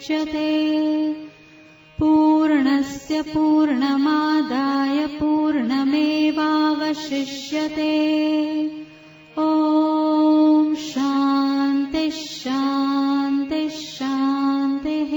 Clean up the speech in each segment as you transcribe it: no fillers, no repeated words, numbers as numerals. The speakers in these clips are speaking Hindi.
मुच्यते। पूर्णस्य पूर्णमादाय पूर्णमेवावशिष्यते। ॐ शान्ति शान्ति शान्तिः।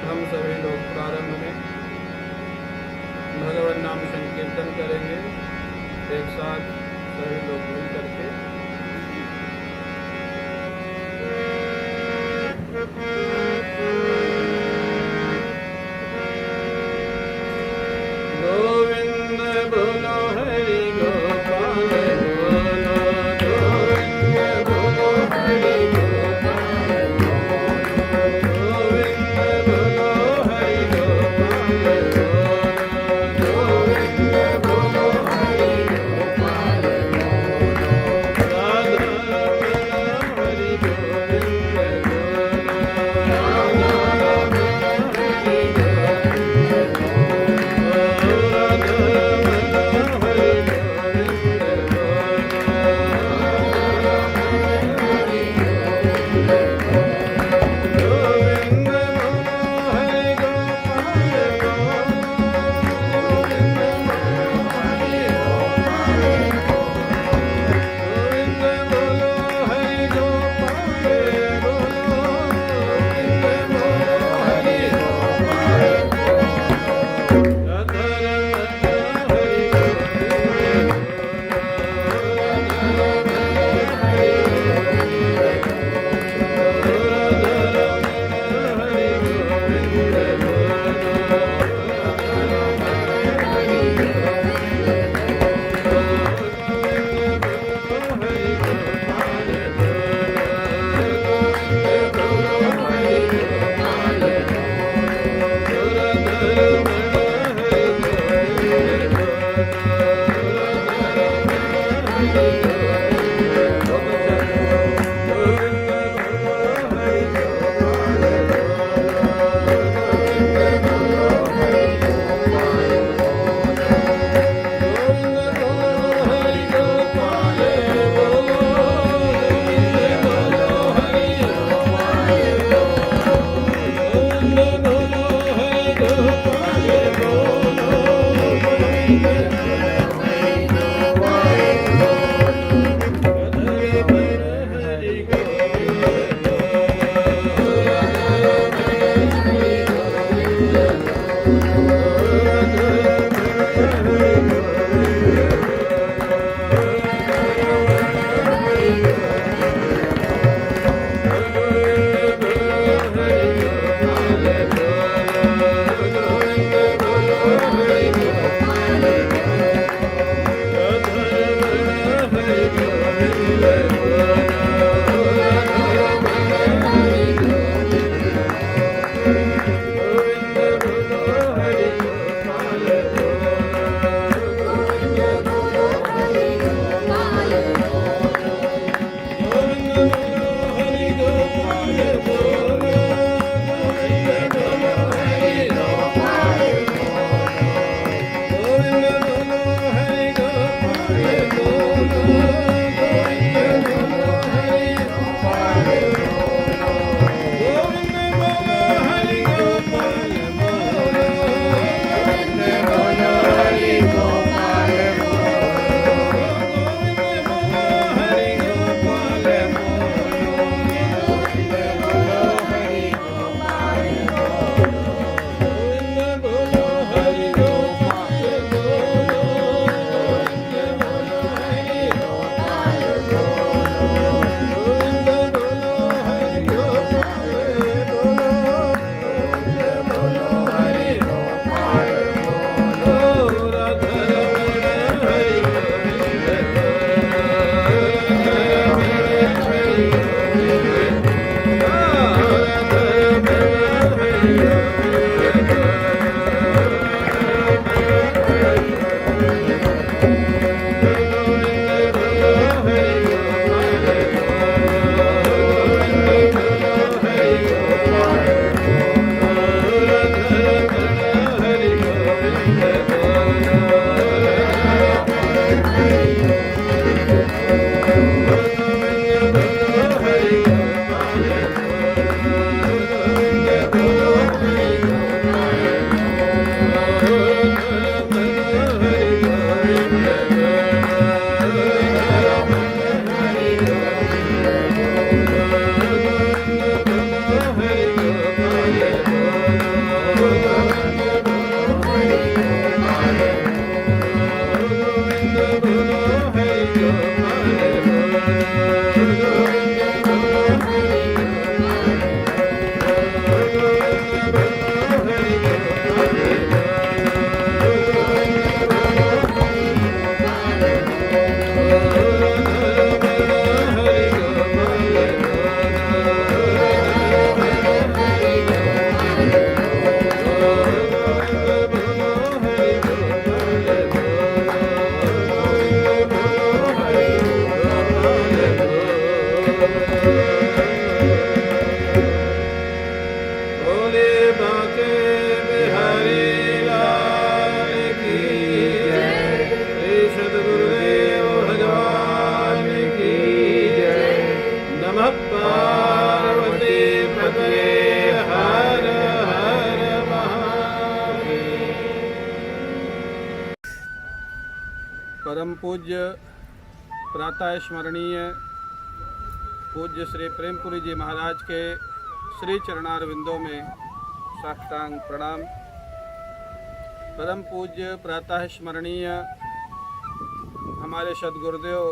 हम सभी लोग प्रारंभ में भगवान नाम संकीर्तन करेंगे, एक साथ सभी लोग मिल करके। गोविंद बोलो हरि गोपाल बोलो, गोविंद बोलो हरि गोपाल बोलो, गोविंद बोलो हरि गोपाल बोलो, गोविंद बोलो हरि गोपाल बोलो। पूज्य प्रातः स्मरणीय पूज्य श्री प्रेमपुरी जी महाराज के श्री चरणारविंदों में साष्टांग प्रणाम। परम पूज्य प्रातः स्मरणीय हमारे सद्गुरुदेव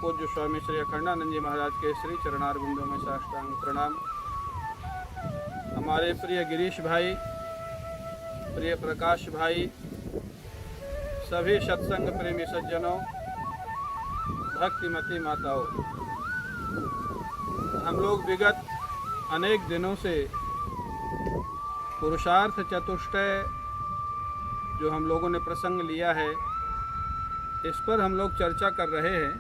पूज्य स्वामी श्री अखंडानंद जी महाराज के श्री चरणारविंदों में साष्टांग प्रणाम। हमारे प्रिय गिरीश भाई, प्रिय प्रकाश भाई, सभी सत्संग प्रेमी सज्जनों, भक्तिमती माताओं, हम लोग विगत अनेक दिनों से पुरुषार्थ चतुष्टय जो हम लोगों ने प्रसंग लिया है, इस पर हम लोग चर्चा कर रहे हैं।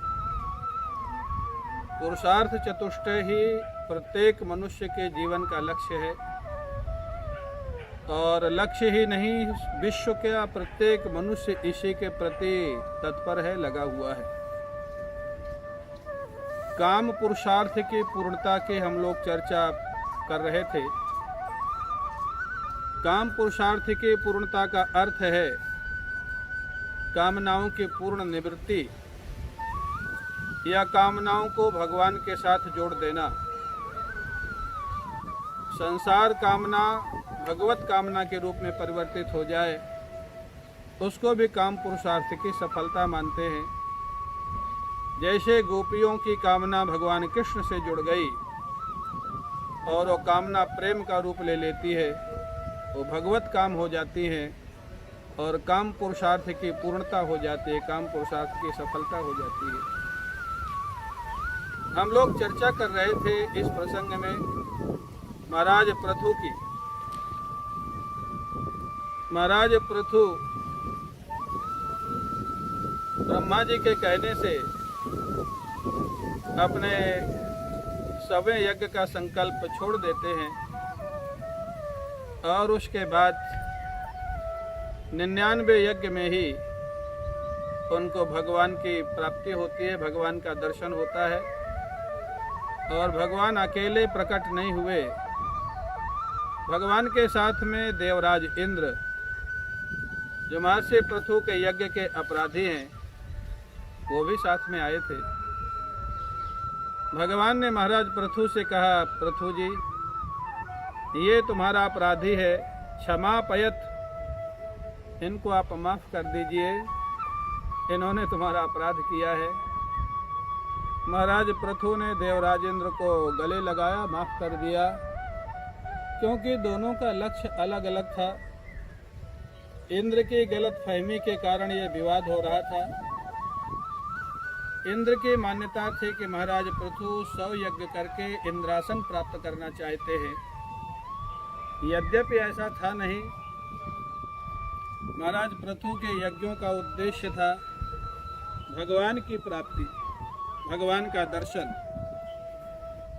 पुरुषार्थ चतुष्टय ही प्रत्येक मनुष्य के जीवन का लक्ष्य है, और लक्ष्य ही नहीं, विश्व का प्रत्येक मनुष्य इसी के प्रति तत्पर है, लगा हुआ है। काम पुरुषार्थ की पूर्णता की हम लोग चर्चा कर रहे थे। काम पुरुषार्थ की पूर्णता का अर्थ है कामनाओं की पूर्ण निवृत्ति या कामनाओं को भगवान के साथ जोड़ देना। संसार कामना भगवत कामना के रूप में परिवर्तित हो जाए, उसको भी काम पुरुषार्थ की सफलता मानते हैं। जैसे गोपियों की कामना भगवान कृष्ण से जुड़ गई और वो कामना प्रेम का रूप ले लेती है, वो भगवत काम हो जाती है और काम पुरुषार्थ की पूर्णता हो जाती है, काम पुरुषार्थ की सफलता हो जाती है। हम लोग चर्चा कर रहे थे इस प्रसंग में महाराज पृथु की। महाराज पृथु ब्रह्मा जी के कहने से अपने सवे यज्ञ का संकल्प छोड़ देते हैं और उसके बाद 99 यज्ञ में ही उनको भगवान की प्राप्ति होती है, भगवान का दर्शन होता है। और भगवान अकेले प्रकट नहीं हुए, भगवान के साथ में देवराज इंद्र जो महर्षि पृथु के यज्ञ के अपराधी हैं, वो भी साथ में आए थे। भगवान ने महाराज पृथु से कहा, पृथु जी, ये तुम्हारा अपराधी है, क्षमापयत, इनको आप माफ कर दीजिए, इन्होंने तुम्हारा अपराध किया है। महाराज पृथु ने देवराज इंद्र को गले लगाया, माफ कर दिया, क्योंकि दोनों का लक्ष्य अलग अलग था। इंद्र की गलत फहमी के कारण ये विवाद हो रहा था। इंद्र की मान्यता थी कि महाराज पृथु 100 यज्ञ करके इंद्रासन प्राप्त करना चाहते हैं। यद्यपि ऐसा था नहीं, महाराज पृथु के यज्ञों का उद्देश्य था भगवान की प्राप्ति, भगवान का दर्शन।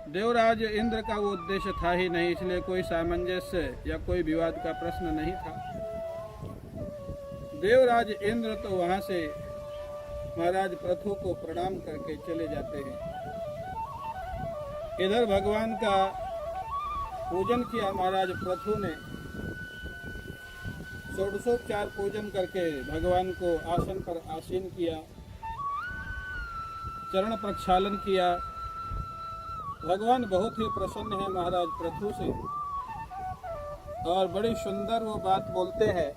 देवराज इंद्र का वो उद्देश्य था ही नहीं, इसलिए कोई सामंजस्य या कोई विवाद का प्रश्न नहीं था। देवराज इंद्र तो वहां से महाराज पृथु को प्रणाम करके चले जाते हैं। इधर भगवान का पूजन किया महाराज पृथु ने, षोडशोपचार पूजन करके भगवान को आसन पर आसीन किया, चरण प्रक्षालन किया। भगवान बहुत ही प्रसन्न है महाराज पृथु से और बड़ी सुंदर वो बात बोलते हैं।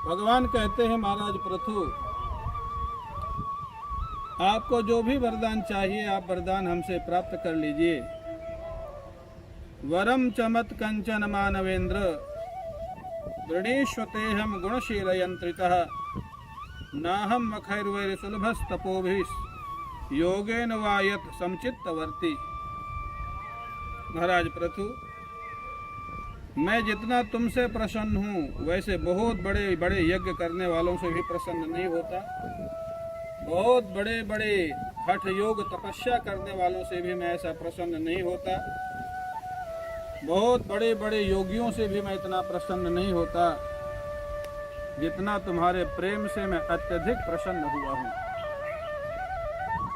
भगवान कहते हैं, महाराज पृथु, आपको जो भी वरदान चाहिए आप वरदान हमसे प्राप्त कर लीजिए। वरम चमत कंचन मानवेंद्र वृणीष्वते हम गुणशील यंत्रितः नाहम मखैर्वैर सुलभस्तपोभिः योगेन वायत समचित्तवर्ती। महाराज पृथु, मैं जितना तुमसे प्रसन्न हूँ वैसे बहुत बड़े बड़े यज्ञ करने वालों से भी प्रसन्न नहीं होता। बहुत बड़े बड़े हठ योग तपस्या करने वालों से भी मैं ऐसा प्रसन्न नहीं होता। बहुत बड़े बड़े योगियों से भी मैं इतना प्रसन्न नहीं होता जितना तुम्हारे प्रेम से मैं अत्यधिक प्रसन्न हुआ हूँ।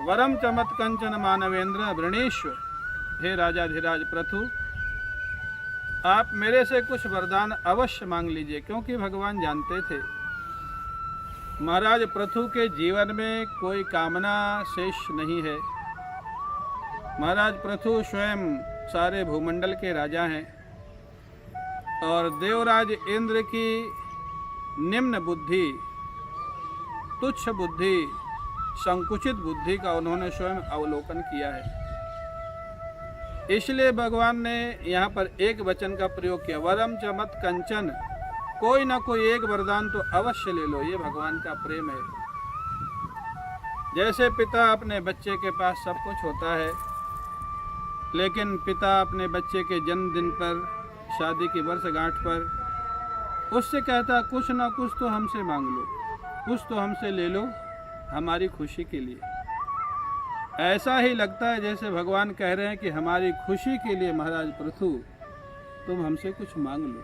वरम चमत कंचन मानवेंद्र वृणीश्व, हे राजाधिराज पृथु, आप मेरे से कुछ वरदान अवश्य मांग लीजिए, क्योंकि भगवान जानते थे महाराज पृथु के जीवन में कोई कामना शेष नहीं है। महाराज पृथु स्वयं सारे भूमंडल के राजा हैं और देवराज इंद्र की निम्न बुद्धि, तुच्छ बुद्धि, संकुचित बुद्धि का उन्होंने स्वयं अवलोकन किया है। इसलिए भगवान ने यहाँ पर एक वचन का प्रयोग किया, वरम च मत कंचन, कोई ना कोई एक वरदान तो अवश्य ले लो। ये भगवान का प्रेम है। जैसे पिता अपने बच्चे के पास सब कुछ होता है, लेकिन पिता अपने बच्चे के जन्मदिन पर, शादी की वर्षगांठ पर उससे कहता कुछ ना कुछ तो हमसे मांग लो, कुछ तो हमसे ले लो हमारी खुशी के लिए। ऐसा ही लगता है जैसे भगवान कह रहे हैं कि हमारी खुशी के लिए महाराज पृथु तुम हमसे कुछ मांग लो।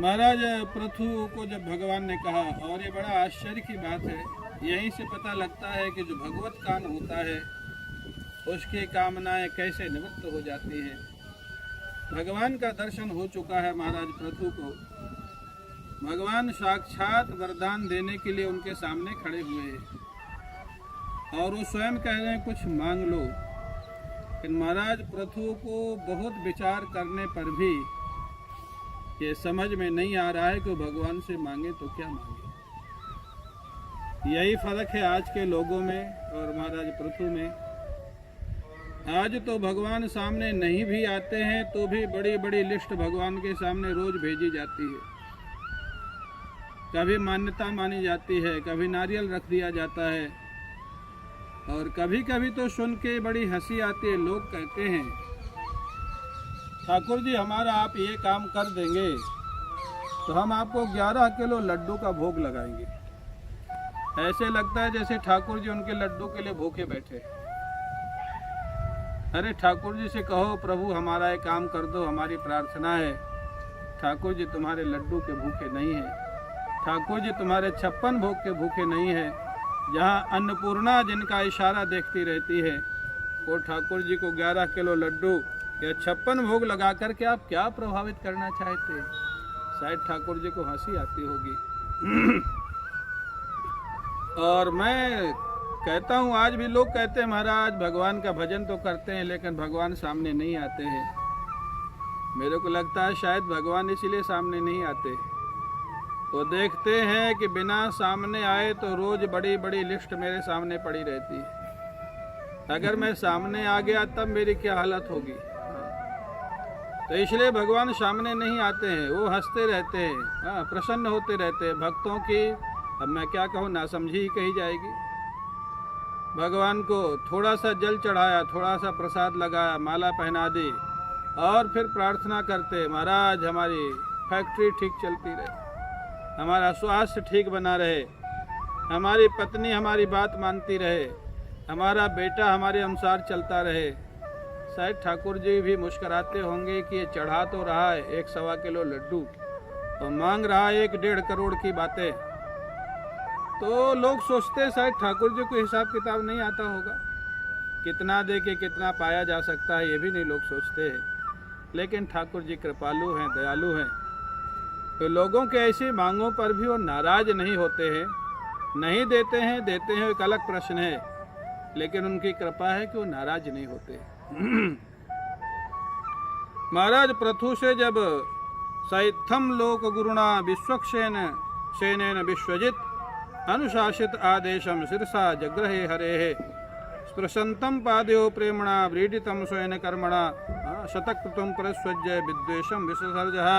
महाराज पृथु को जब भगवान ने कहा, और ये बड़ा आश्चर्य की बात है, यहीं से पता लगता है कि जो भगवत काम होता है उसकी कामनाएं कैसे निवृत्त हो जाती हैं। भगवान का दर्शन हो चुका है महाराज पृथु को। भगवान साक्षात वरदान देने के लिए उनके सामने खड़े हुए हैं और वो स्वयं कह रहे हैं कुछ मांग लो। लेकिन महाराज पृथु को बहुत विचार करने पर भी ये समझ में नहीं आ रहा है कि भगवान से मांगे तो क्या मांगे। यही फर्क है आज के लोगों में और महाराज पृथु में। आज तो भगवान सामने नहीं भी आते हैं तो भी बड़ी बड़ी लिस्ट भगवान के सामने रोज भेजी जाती है। कभी मान्यता मानी जाती है, कभी नारियल रख दिया जाता है, और कभी कभी तो सुन के बड़ी हंसी आती है। लोग कहते हैं ठाकुर जी हमारा आप ये काम कर देंगे तो हम आपको 11 किलो लड्डू का भोग लगाएंगे। ऐसे लगता है जैसे ठाकुर जी उनके लड्डू के लिए भूखे बैठे। अरे ठाकुर जी से कहो प्रभु हमारा ये काम कर दो, हमारी प्रार्थना है। ठाकुर जी तुम्हारे लड्डू के भूखे नहीं हैं, ठाकुर जी तुम्हारे 56 भोग के भूखे नहीं हैं। जहाँ अन्नपूर्णा जिनका इशारा देखती रहती है, वो ठाकुर जी को 11 किलो लड्डू या 56 भोग लगा करके आप क्या प्रभावित करना चाहते हैं। शायद ठाकुर जी को हंसी आती होगी। और मैं कहता हूँ आज भी लोग कहते हैं महाराज भगवान का भजन तो करते हैं लेकिन भगवान सामने नहीं आते हैं। मेरे को लगता है शायद भगवान इसीलिए सामने नहीं आते। तो देखते हैं कि बिना सामने आए तो रोज बड़ी बड़ी लिस्ट मेरे सामने पड़ी रहती है। अगर मैं सामने आ गया तब मेरी क्या हालत होगी। तो इसलिए भगवान सामने नहीं आते हैं, वो हंसते रहते हैं, प्रसन्न होते रहते हैं। भक्तों की अब मैं क्या कहूँ नासमझी ही कही जाएगी। भगवान को थोड़ा सा जल चढ़ाया, थोड़ा सा प्रसाद लगाया, माला पहना दी और फिर प्रार्थना करते महाराज हमारी फैक्ट्री ठीक चलती रहे, हमारा स्वास्थ्य ठीक बना रहे, हमारी पत्नी हमारी बात मानती रहे, हमारा बेटा हमारे अनुसार चलता रहे। शायद ठाकुर जी भी मुस्कुराते होंगे कि ये चढ़ा तो रहा है 1-1.25 किलो लड्डू और मांग रहा है 1-1.5 करोड़ की बातें। तो लोग सोचते हैं शायद ठाकुर जी को हिसाब किताब नहीं आता होगा, कितना दे के कितना पाया जा सकता है ये भी नहीं लोग सोचते हैं। लेकिन ठाकुर जी कृपालु हैं, दयालु हैं, तो लोगों के ऐसी मांगों पर भी वो नाराज नहीं होते हैं। नहीं देते हैं, देते हैं एक अलग प्रश्न है, लेकिन उनकी कृपा है कि वो नाराज नहीं होते। महाराज पृथु से जब सैथम लोक गुरुणा विश्वक्षेन सेनेन विश्वजित अनुशासित आदेशम शिरसा जग्रहे हरे स्पृशंतम पादयो प्रेमणा व्रीडितम स्वयं कर्मणा शतकृतम परस्वज्य विद्वेषम विसर्जः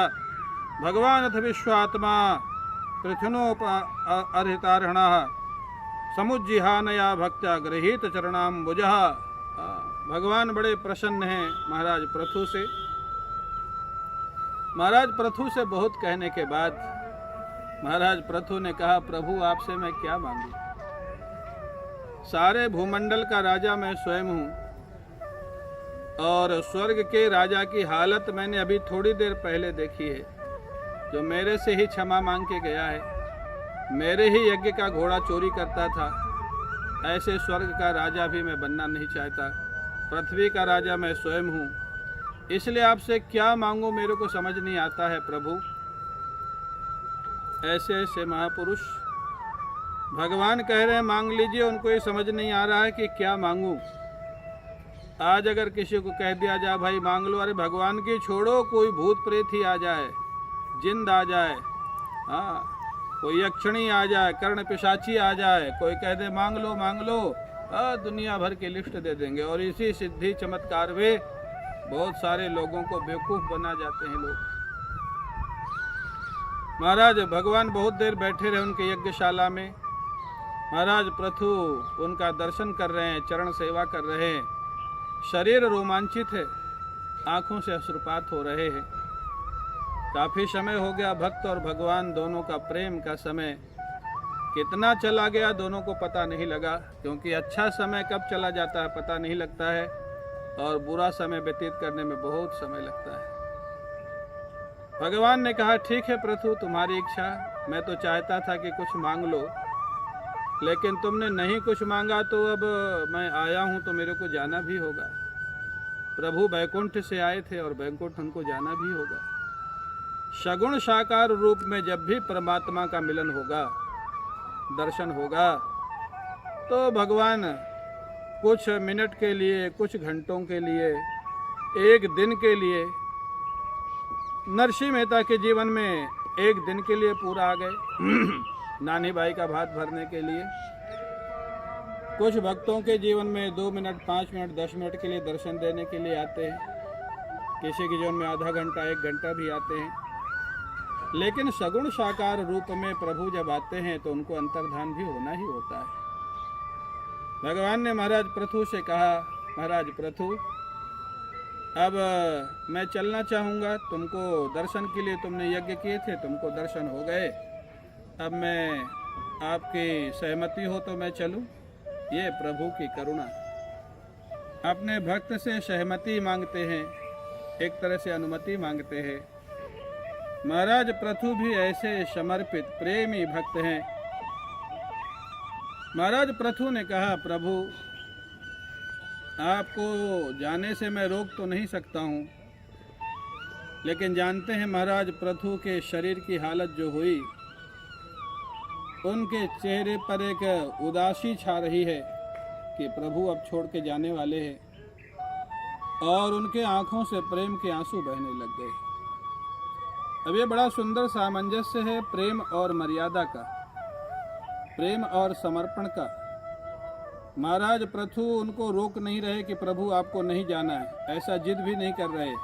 भगवान अथ विश्वात्मा पृथ्वीनोप अर्हितार्हणः समुज्जिहानया भक्त्या गृहीत चरणाम्बुजः। भगवान बड़े प्रसन्न हैं महाराज पृथु से। महाराज पृथु से बहुत कहने के बाद महाराज पृथु ने कहा प्रभु आपसे मैं क्या मांगू। सारे भूमंडल का राजा मैं स्वयं हूँ और स्वर्ग के राजा की हालत मैंने अभी थोड़ी देर पहले देखी है, जो मेरे से ही क्षमा मांग के गया है, मेरे ही यज्ञ का घोड़ा चोरी करता था। ऐसे स्वर्ग का राजा भी मैं बनना नहीं चाहता। पृथ्वी का राजा मैं स्वयं हूँ इसलिए आपसे क्या मांगूं मेरे को समझ नहीं आता है प्रभु। ऐसे ऐसे महापुरुष भगवान कह रहे हैं मांग लीजिए, उनको ये समझ नहीं आ रहा है कि क्या मांगूं। आज अगर किसी को कह दिया जाए भाई मांग लो, अरे भगवान की छोड़ो, कोई भूत प्रेत ही आ जाए, जिंद आ जाए, हाँ कोई यक्षिणी आ जाए, कर्ण पिशाची आ जाए, कोई कह दे मांग लो, दुनिया भर की लिस्ट दे देंगे। और इसी सिद्धि चमत्कार में बहुत सारे लोगों को बेवकूफ बना जाते हैं लोग। महाराज भगवान बहुत देर बैठे रहे उनके यज्ञशाला में। महाराज पृथु उनका दर्शन कर रहे हैं, चरण सेवा कर रहे हैं, शरीर रोमांचित है, आंखों से अश्रुपात हो रहे हैं। काफी समय हो गया, भक्त और भगवान दोनों का प्रेम का समय कितना चला गया दोनों को पता नहीं लगा, क्योंकि अच्छा समय कब चला जाता है पता नहीं लगता है, और बुरा समय व्यतीत करने में बहुत समय लगता है। भगवान ने कहा ठीक है पृथु, तुम्हारी इच्छा, मैं तो चाहता था कि कुछ मांग लो, लेकिन तुमने नहीं कुछ मांगा, तो अब मैं आया हूं तो मेरे को जाना भी होगा। प्रभु बैकुंठ से आए थे और बैकुंठ उनको जाना भी होगा। सगुण साकार रूप में जब भी परमात्मा का मिलन होगा, दर्शन होगा, तो भगवान कुछ मिनट के लिए, कुछ घंटों के लिए, एक दिन के लिए, नरसिंह मेहता के जीवन में एक दिन के लिए पूरा आ गए नानी बाई का भात भरने के लिए। कुछ भक्तों के जीवन में 2 मिनट, 5 मिनट, 10 मिनट के लिए दर्शन देने के लिए आते हैं, किसी के जीवन में आधा घंटा, 1 घंटा भी आते हैं। लेकिन सगुण साकार रूप में प्रभु जब आते हैं तो उनको अंतर्धान भी होना ही होता है। भगवान ने महाराज पृथु से कहा, महाराज पृथु अब मैं चलना चाहूँगा, तुमको दर्शन के लिए तुमने यज्ञ किए थे, तुमको दर्शन हो गए, अब मैं आपकी सहमति हो तो मैं चलूँ। ये प्रभु की करुणा, अपने भक्त से सहमति मांगते हैं, एक तरह से अनुमति मांगते हैं। महाराज पृथु भी ऐसे समर्पित प्रेमी भक्त हैं। महाराज पृथु ने कहा प्रभु आपको जाने से मैं रोक तो नहीं सकता हूँ, लेकिन जानते हैं महाराज पृथु के शरीर की हालत जो हुई, उनके चेहरे पर एक उदासी छा रही है कि प्रभु अब छोड़ के जाने वाले हैं, और उनके आंखों से प्रेम के आंसू बहने लग गए। अब ये बड़ा सुंदर सामंजस्य है प्रेम और मर्यादा का, प्रेम और समर्पण का। महाराज पृथु उनको रोक नहीं रहे कि प्रभु आपको नहीं जाना है, ऐसा जिद भी नहीं कर रहे,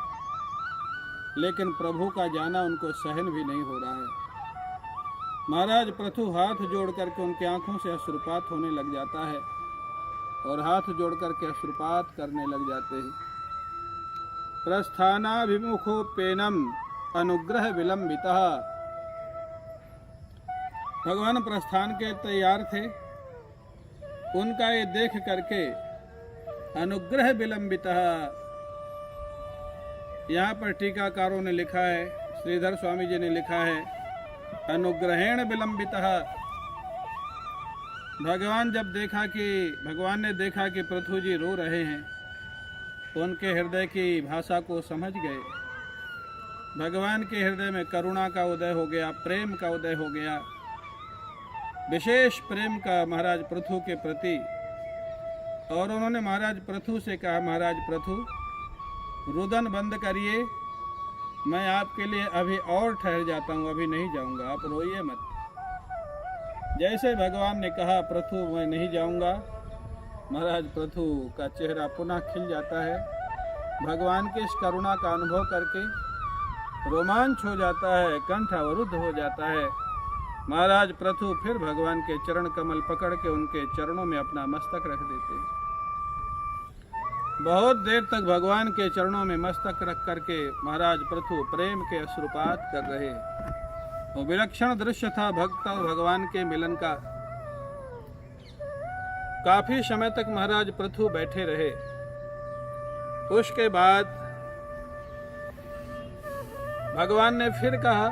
लेकिन प्रभु का जाना उनको सहन भी नहीं हो रहा है। महाराज पृथु हाथ जोड़ करके उनकी आंखों से अश्रुपात होने लग जाता है, और हाथ जोड़ करके अश्रुपात करने लग जाते हैं। प्रस्थानाभिमुखोपेनम अनुग्रह विलंबितः। भगवान प्रस्थान के तैयार थे, उनका ये देख करके अनुग्रह विलंबितः, यहाँ पर टीकाकारों ने लिखा है, श्रीधर स्वामी जी ने लिखा है अनुग्रहेण विलंबितः। भगवान ने देखा कि पृथु जी रो रहे हैं, उनके हृदय की भाषा को समझ गए। भगवान के हृदय में करुणा का उदय हो गया, प्रेम का उदय हो गया, विशेष प्रेम का महाराज पृथु के प्रति। और उन्होंने महाराज पृथु से कहा, महाराज पृथु रुदन बंद करिए, मैं आपके लिए अभी और ठहर जाता हूँ, अभी नहीं जाऊँगा, आप रोइए मत। जैसे भगवान ने कहा पृथु मैं नहीं जाऊँगा, महाराज पृथु का चेहरा पुनः खिल जाता है। भगवान के इस करुणा का अनुभव करके रोमांच हो जाता है, कंठ अवरुद्ध हो जाता है। महाराज पृथु फिर भगवान के चरण कमल पकड़ के उनके चरणों में अपना मस्तक रख देते हैं। बहुत देर तक भगवान के चरणों में मस्तक रख करके महाराज पृथु प्रेम के अश्रुपात कर रहे। वो विलक्षण दृश्य था भक्त और भगवान के मिलन का। काफी समय तक महाराज पृथु बैठे रहे। उसके बाद भगवान ने फिर कहा,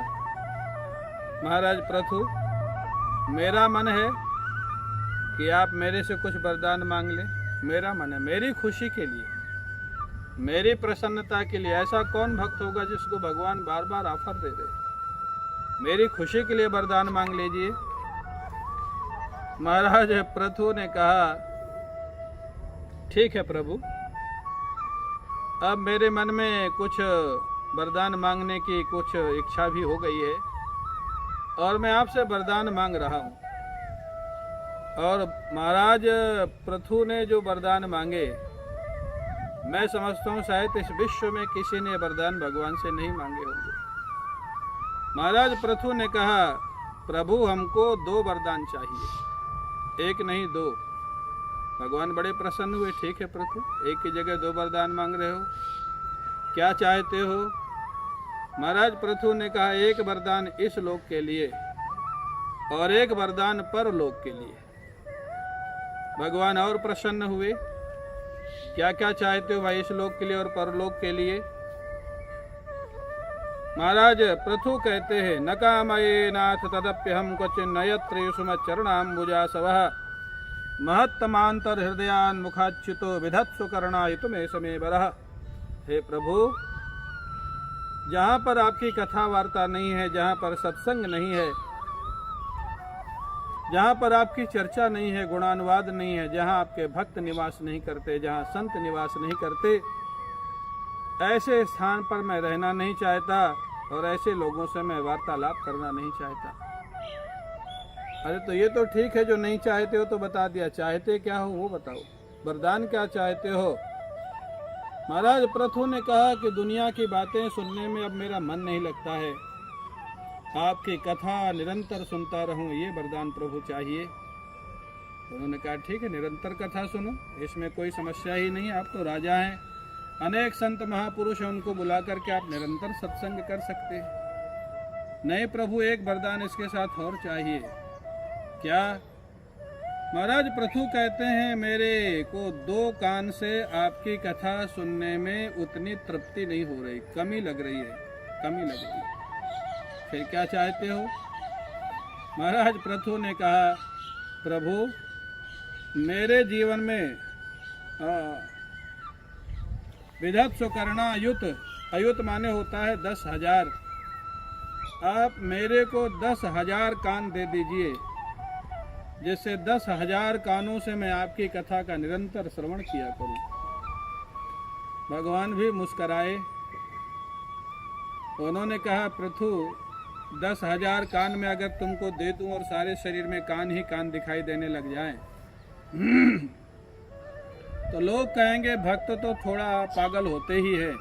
महाराज पृथु मेरा मन है कि आप मेरे से कुछ वरदान मांग लें, मेरा मन है, मेरी खुशी के लिए। मेरी प्रसन्नता के लिए ऐसा कौन भक्त होगा जिसको भगवान बार बार ऑफर दे रहे? मेरी खुशी के लिए वरदान मांग लीजिए। महाराज पृथु ने कहा, ठीक है प्रभु, अब मेरे मन में कुछ वरदान मांगने की कुछ इच्छा भी हो गई है और मैं आपसे वरदान मांग रहा हूँ। और महाराज पृथु ने जो वरदान मांगे, मैं समझता हूँ शायद इस विश्व में किसी ने वरदान भगवान से नहीं मांगे होंगे। महाराज पृथु ने कहा, प्रभु हमको 2 वरदान चाहिए, एक नहीं 2। भगवान बड़े प्रसन्न हुए। ठीक है पृथु, एक की जगह 2 वरदान मांग रहे हो, क्या चाहते हो? महाराज पृथु ने कहा, एक वरदान इस लोक के लिए और एक वरदान परलोक के लिए। भगवान और प्रसन्न हुए। क्या क्या चाहते हो भाई इस लोक के लिए और परलोक के लिए? महाराज पृथु कहते हैं, न कामये नाथ तदप्यहम क्वचिन नयत्र सुमच्चरणाम्बुजा सवः महत्तमांतर हृदयान मुखाच्युतो विधत्सु करणायितु मे समे बरः। हे प्रभु, जहाँ पर आपकी कथा वार्ता नहीं है, जहाँ पर सत्संग नहीं है, जहाँ पर आपकी चर्चा नहीं है, गुणानुवाद नहीं है, जहाँ आपके भक्त निवास नहीं करते, जहाँ संत निवास नहीं करते, ऐसे स्थान पर मैं रहना नहीं चाहता और ऐसे लोगों से मैं वार्तालाप करना नहीं चाहता। अरे तो ये तो ठीक है, जो नहीं चाहते हो तो बता दिया, चाहते क्या हो वो बताओ, वरदान क्या चाहते हो? महाराज पृथु ने कहा कि दुनिया की बातें सुनने में अब मेरा मन नहीं लगता है, आपकी कथा निरंतर सुनता रहूं, ये वरदान प्रभु चाहिए। उन्होंने कहा, ठीक है, निरंतर कथा सुनो, इसमें कोई समस्या ही नहीं, आप तो राजा हैं, अनेक संत महापुरुष हैं, उनको बुला करके आप निरंतर सत्संग कर सकते हैं। नहीं प्रभु, एक वरदान इसके साथ और चाहिए। क्या? महाराज पृथु कहते हैं, मेरे को 2 कान से आपकी कथा सुनने में उतनी तृप्ति नहीं हो रही, कमी लग रही है, कमी लग रही है। फिर क्या चाहते हो? महाराज पृथु ने कहा, प्रभु मेरे जीवन में विधत्सु करणायुत, अयुत माने होता है 10,000, आप मेरे को 10,000 कान दे दीजिए, जिससे 10,000 कानों से मैं आपकी कथा का निरंतर श्रवण किया करूं। भगवान भी मुस्कराए। उन्होंने कहा, पृथु 10,000 कान में अगर तुमको दे दूं और सारे शरीर में कान ही कान दिखाई देने लग जाएं तो लोग कहेंगे भक्त तो थोड़ा पागल होते ही है।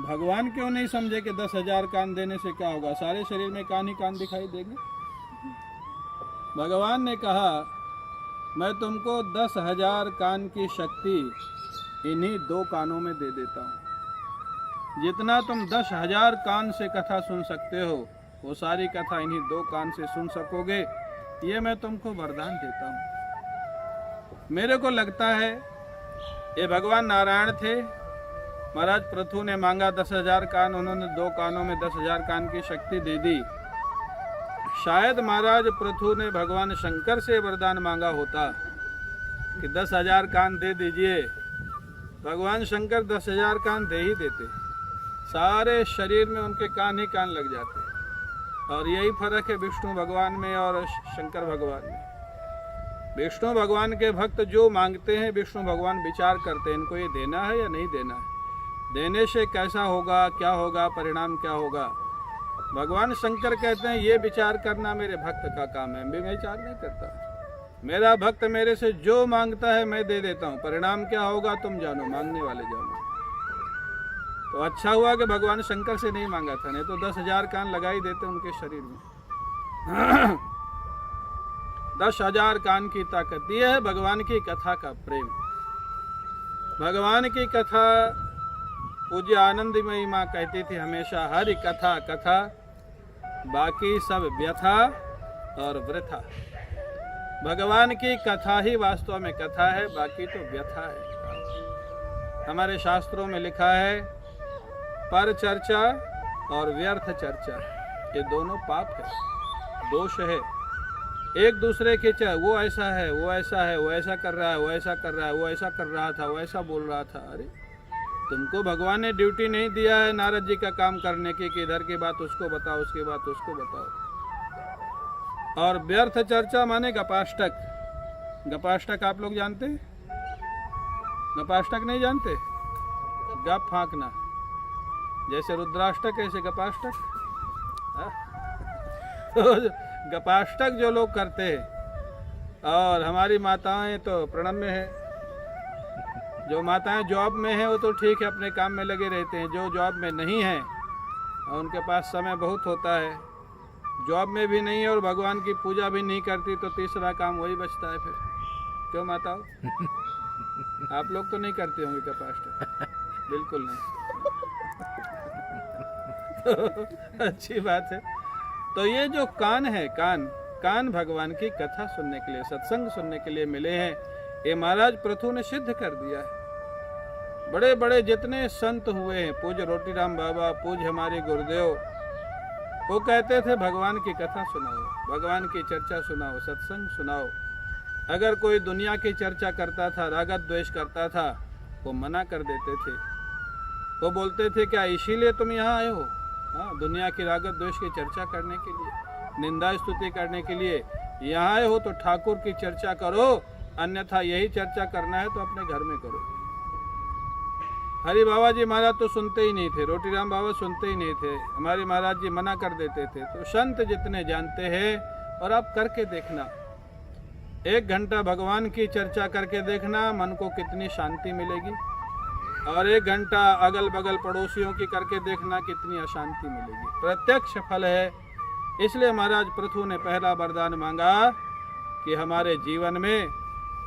भगवान क्यों नहीं समझे कि 10,000 कान देने से क्या होगा, सारे शरीर में कान ही कान दिखाई देंगे। भगवान ने कहा, मैं तुमको 10,000 कान की शक्ति इन्हीं 2 कानों में दे देता हूँ। जितना तुम 10,000 कान से कथा सुन सकते हो, वो सारी कथा इन्हीं 2 कान से सुन सकोगे, ये मैं तुमको वरदान देता हूँ। मेरे को लगता है ये भगवान नारायण थे। महाराज पृथु ने मांगा 10,000 कान, उन्होंने 2 कानों में 10,000 कान की शक्ति दे दी। शायद महाराज पृथु ने भगवान शंकर से वरदान मांगा होता कि 10,000 कान दे दीजिए, भगवान शंकर 10,000 कान दे ही देते, सारे शरीर में उनके कान ही कान लग जाते। और यही फर्क है विष्णु भगवान में और शंकर भगवान में। विष्णु भगवान के भक्त जो मांगते हैं, विष्णु भगवान विचार करते हैं इनको ये देना है या नहीं देना है, देने से कैसा होगा, क्या होगा, परिणाम क्या होगा। भगवान शंकर कहते हैं ये विचार करना मेरे भक्त का काम है, मैं विचार नहीं करता। मेरा भक्त मेरे से जो मांगता है मैं दे देता हूँ, परिणाम क्या होगा तुम जानो, मांगने वाले जानो। तो अच्छा हुआ कि भगवान शंकर से नहीं मांगा था, नहीं तो 10,000 कान लगा ही देते उनके शरीर में। 10,000 कान की ताकत, यह है भगवान की कथा का प्रेम। भगवान की कथा पूज्य आनंदमयी माँ कहती थी हमेशा, हरि कथा कथा, बाकी सब व्यथा और वृथा। भगवान की कथा ही वास्तव में कथा है, बाकी तो व्यथा है। हमारे शास्त्रों में लिखा है, पर चर्चा और व्यर्थ चर्चा, ये दोनों पाप है, दोष है। एक दूसरे के वो ऐसा है, वो ऐसा है, वो ऐसा कर रहा है, वो ऐसा कर रहा है, वो ऐसा कर रहा था, वो ऐसा बोल रहा था। अरे तुमको भगवान ने ड्यूटी नहीं दिया है नारद जी का काम करने की कि इधर की बात उसको बताओ, उसकी बात उसको बताओ। और व्यर्थ चर्चा माने गपाष्टक। गपाष्टक आप लोग जानते हैं? गपाष्टक नहीं जानते? गप फांकना, जैसे रुद्राष्टक ऐसे गपाष्टक। तो गपाष्टक जो लोग करते हैं, और हमारी माताएं तो प्रणम्य है। जो माताएं जॉब में हैं वो तो ठीक है, अपने काम में लगे रहते हैं। जो जॉब में नहीं है और उनके पास समय बहुत होता है, जॉब में भी नहीं है और भगवान की पूजा भी नहीं करती, तो तीसरा काम वही बचता है फिर। क्यों माताओं? आप लोग तो नहीं करते होंगे कपाष्टक? बिल्कुल नहीं। तो अच्छी बात है। तो ये जो कान है, कान भगवान की कथा सुनने के लिए, सत्संग सुनने के लिए मिले हैं। ये महाराज पृथु ने सिद्ध कर दिया है। बड़े बड़े जितने संत हुए हैं, पूज्य रोटीराम बाबा, पूज्य हमारे गुरुदेव, वो कहते थे भगवान की कथा सुनाओ, भगवान की चर्चा सुनाओ, सत्संग सुनाओ। अगर कोई दुनिया की चर्चा करता था, रागत द्वेष करता था, वो मना कर देते थे। वो बोलते थे क्या इसीलिए तुम यहाँ आए हो? हाँ, दुनिया की रागत द्वेष की चर्चा करने के लिए, निंदा स्तुति करने के लिए यहाँ आए हो तो ठाकुर की चर्चा करो, अन्यथा यही चर्चा करना है तो अपने घर में करो। हरि बाबा जी महाराज तो सुनते ही नहीं थे, रोटीराम बाबा सुनते ही नहीं थे, हमारे महाराज जी मना कर देते थे। तो संत जितने जानते हैं, और आप करके देखना, 1 घंटा भगवान की चर्चा करके देखना, मन को कितनी शांति मिलेगी। और 1 घंटा अगल बगल पड़ोसियों की करके देखना, कितनी अशांति मिलेगी। प्रत्यक्ष फल है। इसलिए महाराज पृथु ने पहला वरदान मांगा कि हमारे जीवन में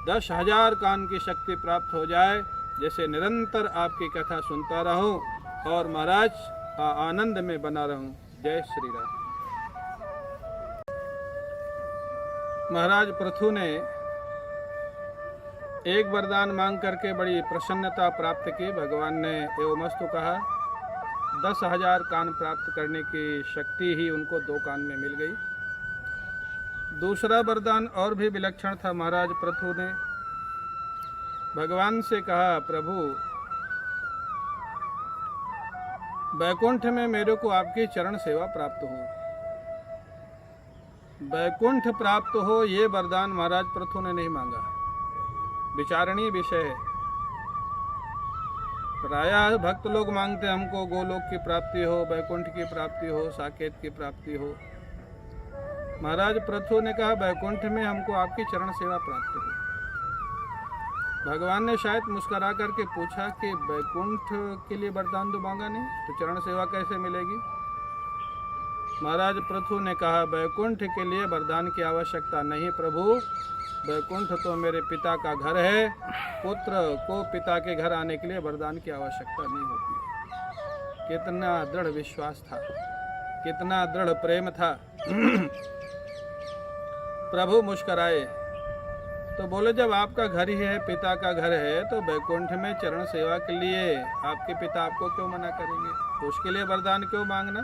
10,000 कान की शक्ति प्राप्त हो जाए, जैसे निरंतर आपकी कथा सुनता रहूं और महाराज आनंद में बना रहूं। जय श्री राम। महाराज पृथु ने एक वरदान मांग करके बड़ी प्रसन्नता प्राप्त की। भगवान ने एवमस्तु कहा। 10,000 कान प्राप्त करने की शक्ति ही उनको 2 कान में मिल गई। दूसरा वरदान और भी विलक्षण था। महाराज पृथु ने भगवान से कहा, प्रभु बैकुंठ में मेरे को आपकी चरण सेवा प्राप्त हो, बैकुंठ प्राप्त हो, ये वरदान महाराज पृथु ने नहीं मांगा। विचारणीय विषय है। प्रायः भक्त लोग मांगते हमको गोलोक की प्राप्ति हो, बैकुंठ की प्राप्ति हो, साकेत की प्राप्ति हो। महाराज पृथु ने कहा बैकुंठ में हमको आपकी चरण सेवा प्राप्त हो। भगवान ने शायद मुस्कुरा करके पूछा कि बैकुंठ के लिए वरदान तो मांगा नहीं, तो चरण सेवा कैसे मिलेगी? महाराज पृथु ने कहा बैकुंठ के लिए वरदान की आवश्यकता नहीं प्रभु, बैकुंठ तो मेरे पिता का घर है, पुत्र को पिता के घर आने के लिए वरदान की आवश्यकता नहीं होती। कितना दृढ़ विश्वास था, कितना दृढ़ प्रेम था। प्रभु मुस्कुराए तो बोले जब आपका घर ही है, पिता का घर है, तो बैकुंठ में चरण सेवा के लिए आपके पिता आपको क्यों मना करेंगे? तो उसके लिए वरदान क्यों मांगना?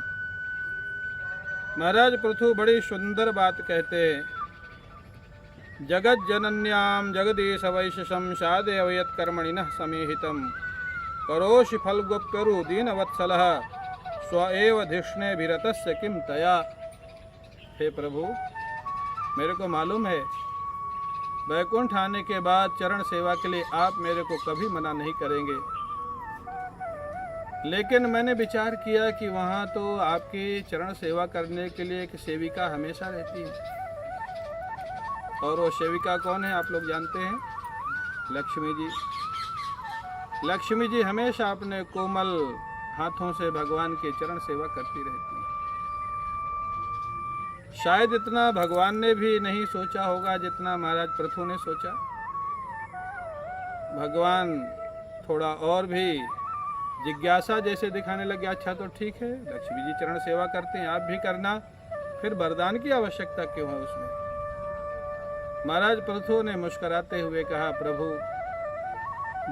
महाराज पृथु बड़ी सुंदर बात कहते हैं। जगत जनन्याम जगदीश वैशम शादे अवयत कर्मणिनः समीहितम करोषि फलगोप्यरु दीनवत्सलः स्वएव धिष्णे विरतस्य किम तया। हे प्रभु, मेरे को मालूम है बैकुंठ आने के बाद चरण सेवा के लिए आप मेरे को कभी मना नहीं करेंगे, लेकिन मैंने विचार किया कि वहाँ तो आपकी चरण सेवा करने के लिए एक सेविका हमेशा रहती है, और वो सेविका कौन है आप लोग जानते हैं? लक्ष्मी जी। लक्ष्मी जी हमेशा अपने कोमल हाथों से भगवान की चरण सेवा करती रहती है। शायद इतना भगवान ने भी नहीं सोचा होगा जितना महाराज पृथु ने सोचा। भगवान थोड़ा और भी जिज्ञासा जैसे दिखाने लगे, अच्छा तो ठीक है लक्ष्मी जी चरण सेवा करते हैं, आप भी करना, फिर वरदान की आवश्यकता क्यों है उसमें? महाराज पृथु ने मुस्कुराते हुए कहा प्रभु,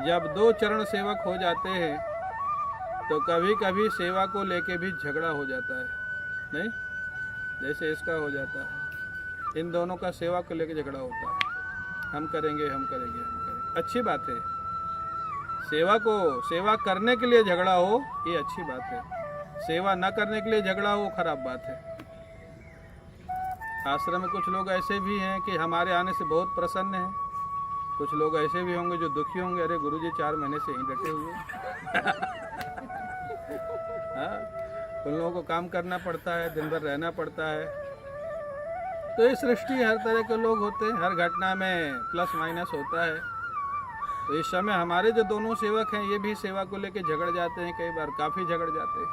जब 2 चरण सेवक हो जाते हैं तो कभी कभी सेवा को लेके भी झगड़ा हो जाता है, नहीं? जैसे इसका हो जाता है, इन दोनों का सेवा को लेके झगड़ा होता है, हम करेंगे हम करेंगे हम करेंगे। अच्छी बात है, सेवा करने के लिए झगड़ा हो ये अच्छी बात है, सेवा न करने के लिए झगड़ा हो खराब बात है। आश्रम में कुछ लोग ऐसे भी हैं कि हमारे आने से बहुत प्रसन्न हैं, कुछ लोग ऐसे भी होंगे जो दुखी होंगे, अरे गुरुजी 4 महीने से यहीं डटे हुए हाँ, उन लोगों को काम करना पड़ता है, दिन भर रहना पड़ता है। तो ये सृष्टि हर तरह के लोग होते हैं, हर घटना में प्लस माइनस होता है। तो इस समय हमारे जो दोनों सेवक हैं ये भी सेवा को लेकर झगड़ जाते हैं, कई बार काफ़ी झगड़ जाते हैं।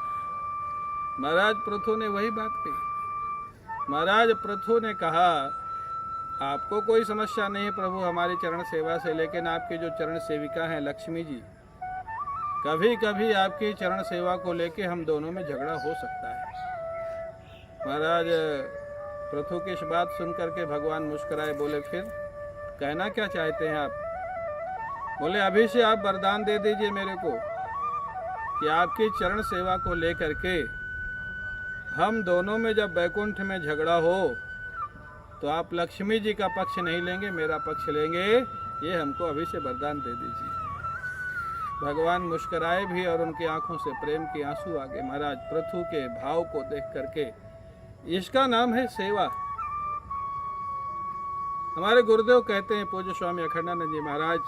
महाराज पृथु ने वही बात कही। महाराज पृथु ने कहा आपको कोई समस्या नहीं है प्रभु हमारी चरण सेवा से, लेकिन आपकी जो चरण सेविका हैं लक्ष्मी जी, कभी कभी आपकी चरण सेवा को लेके हम दोनों में झगड़ा हो सकता है। महाराज पृथु की इस बात सुन करके भगवान मुस्कुराए, बोले फिर कहना क्या चाहते हैं आप? बोले अभी से आप वरदान दे दीजिए मेरे को कि आपकी चरण सेवा को लेकर के हम दोनों में जब वैकुंठ में झगड़ा हो तो आप लक्ष्मी जी का पक्ष नहीं लेंगे, मेरा पक्ष लेंगे, ये हमको अभी से वरदान दे दीजिए। भगवान मुस्कुराए भी और उनकी आंखों से प्रेम के आंसू आ गए महाराज पृथु के भाव को देख करके। इसका नाम है सेवा। हमारे गुरुदेव कहते हैं पूज्य स्वामी अखंडानंद जी महाराज,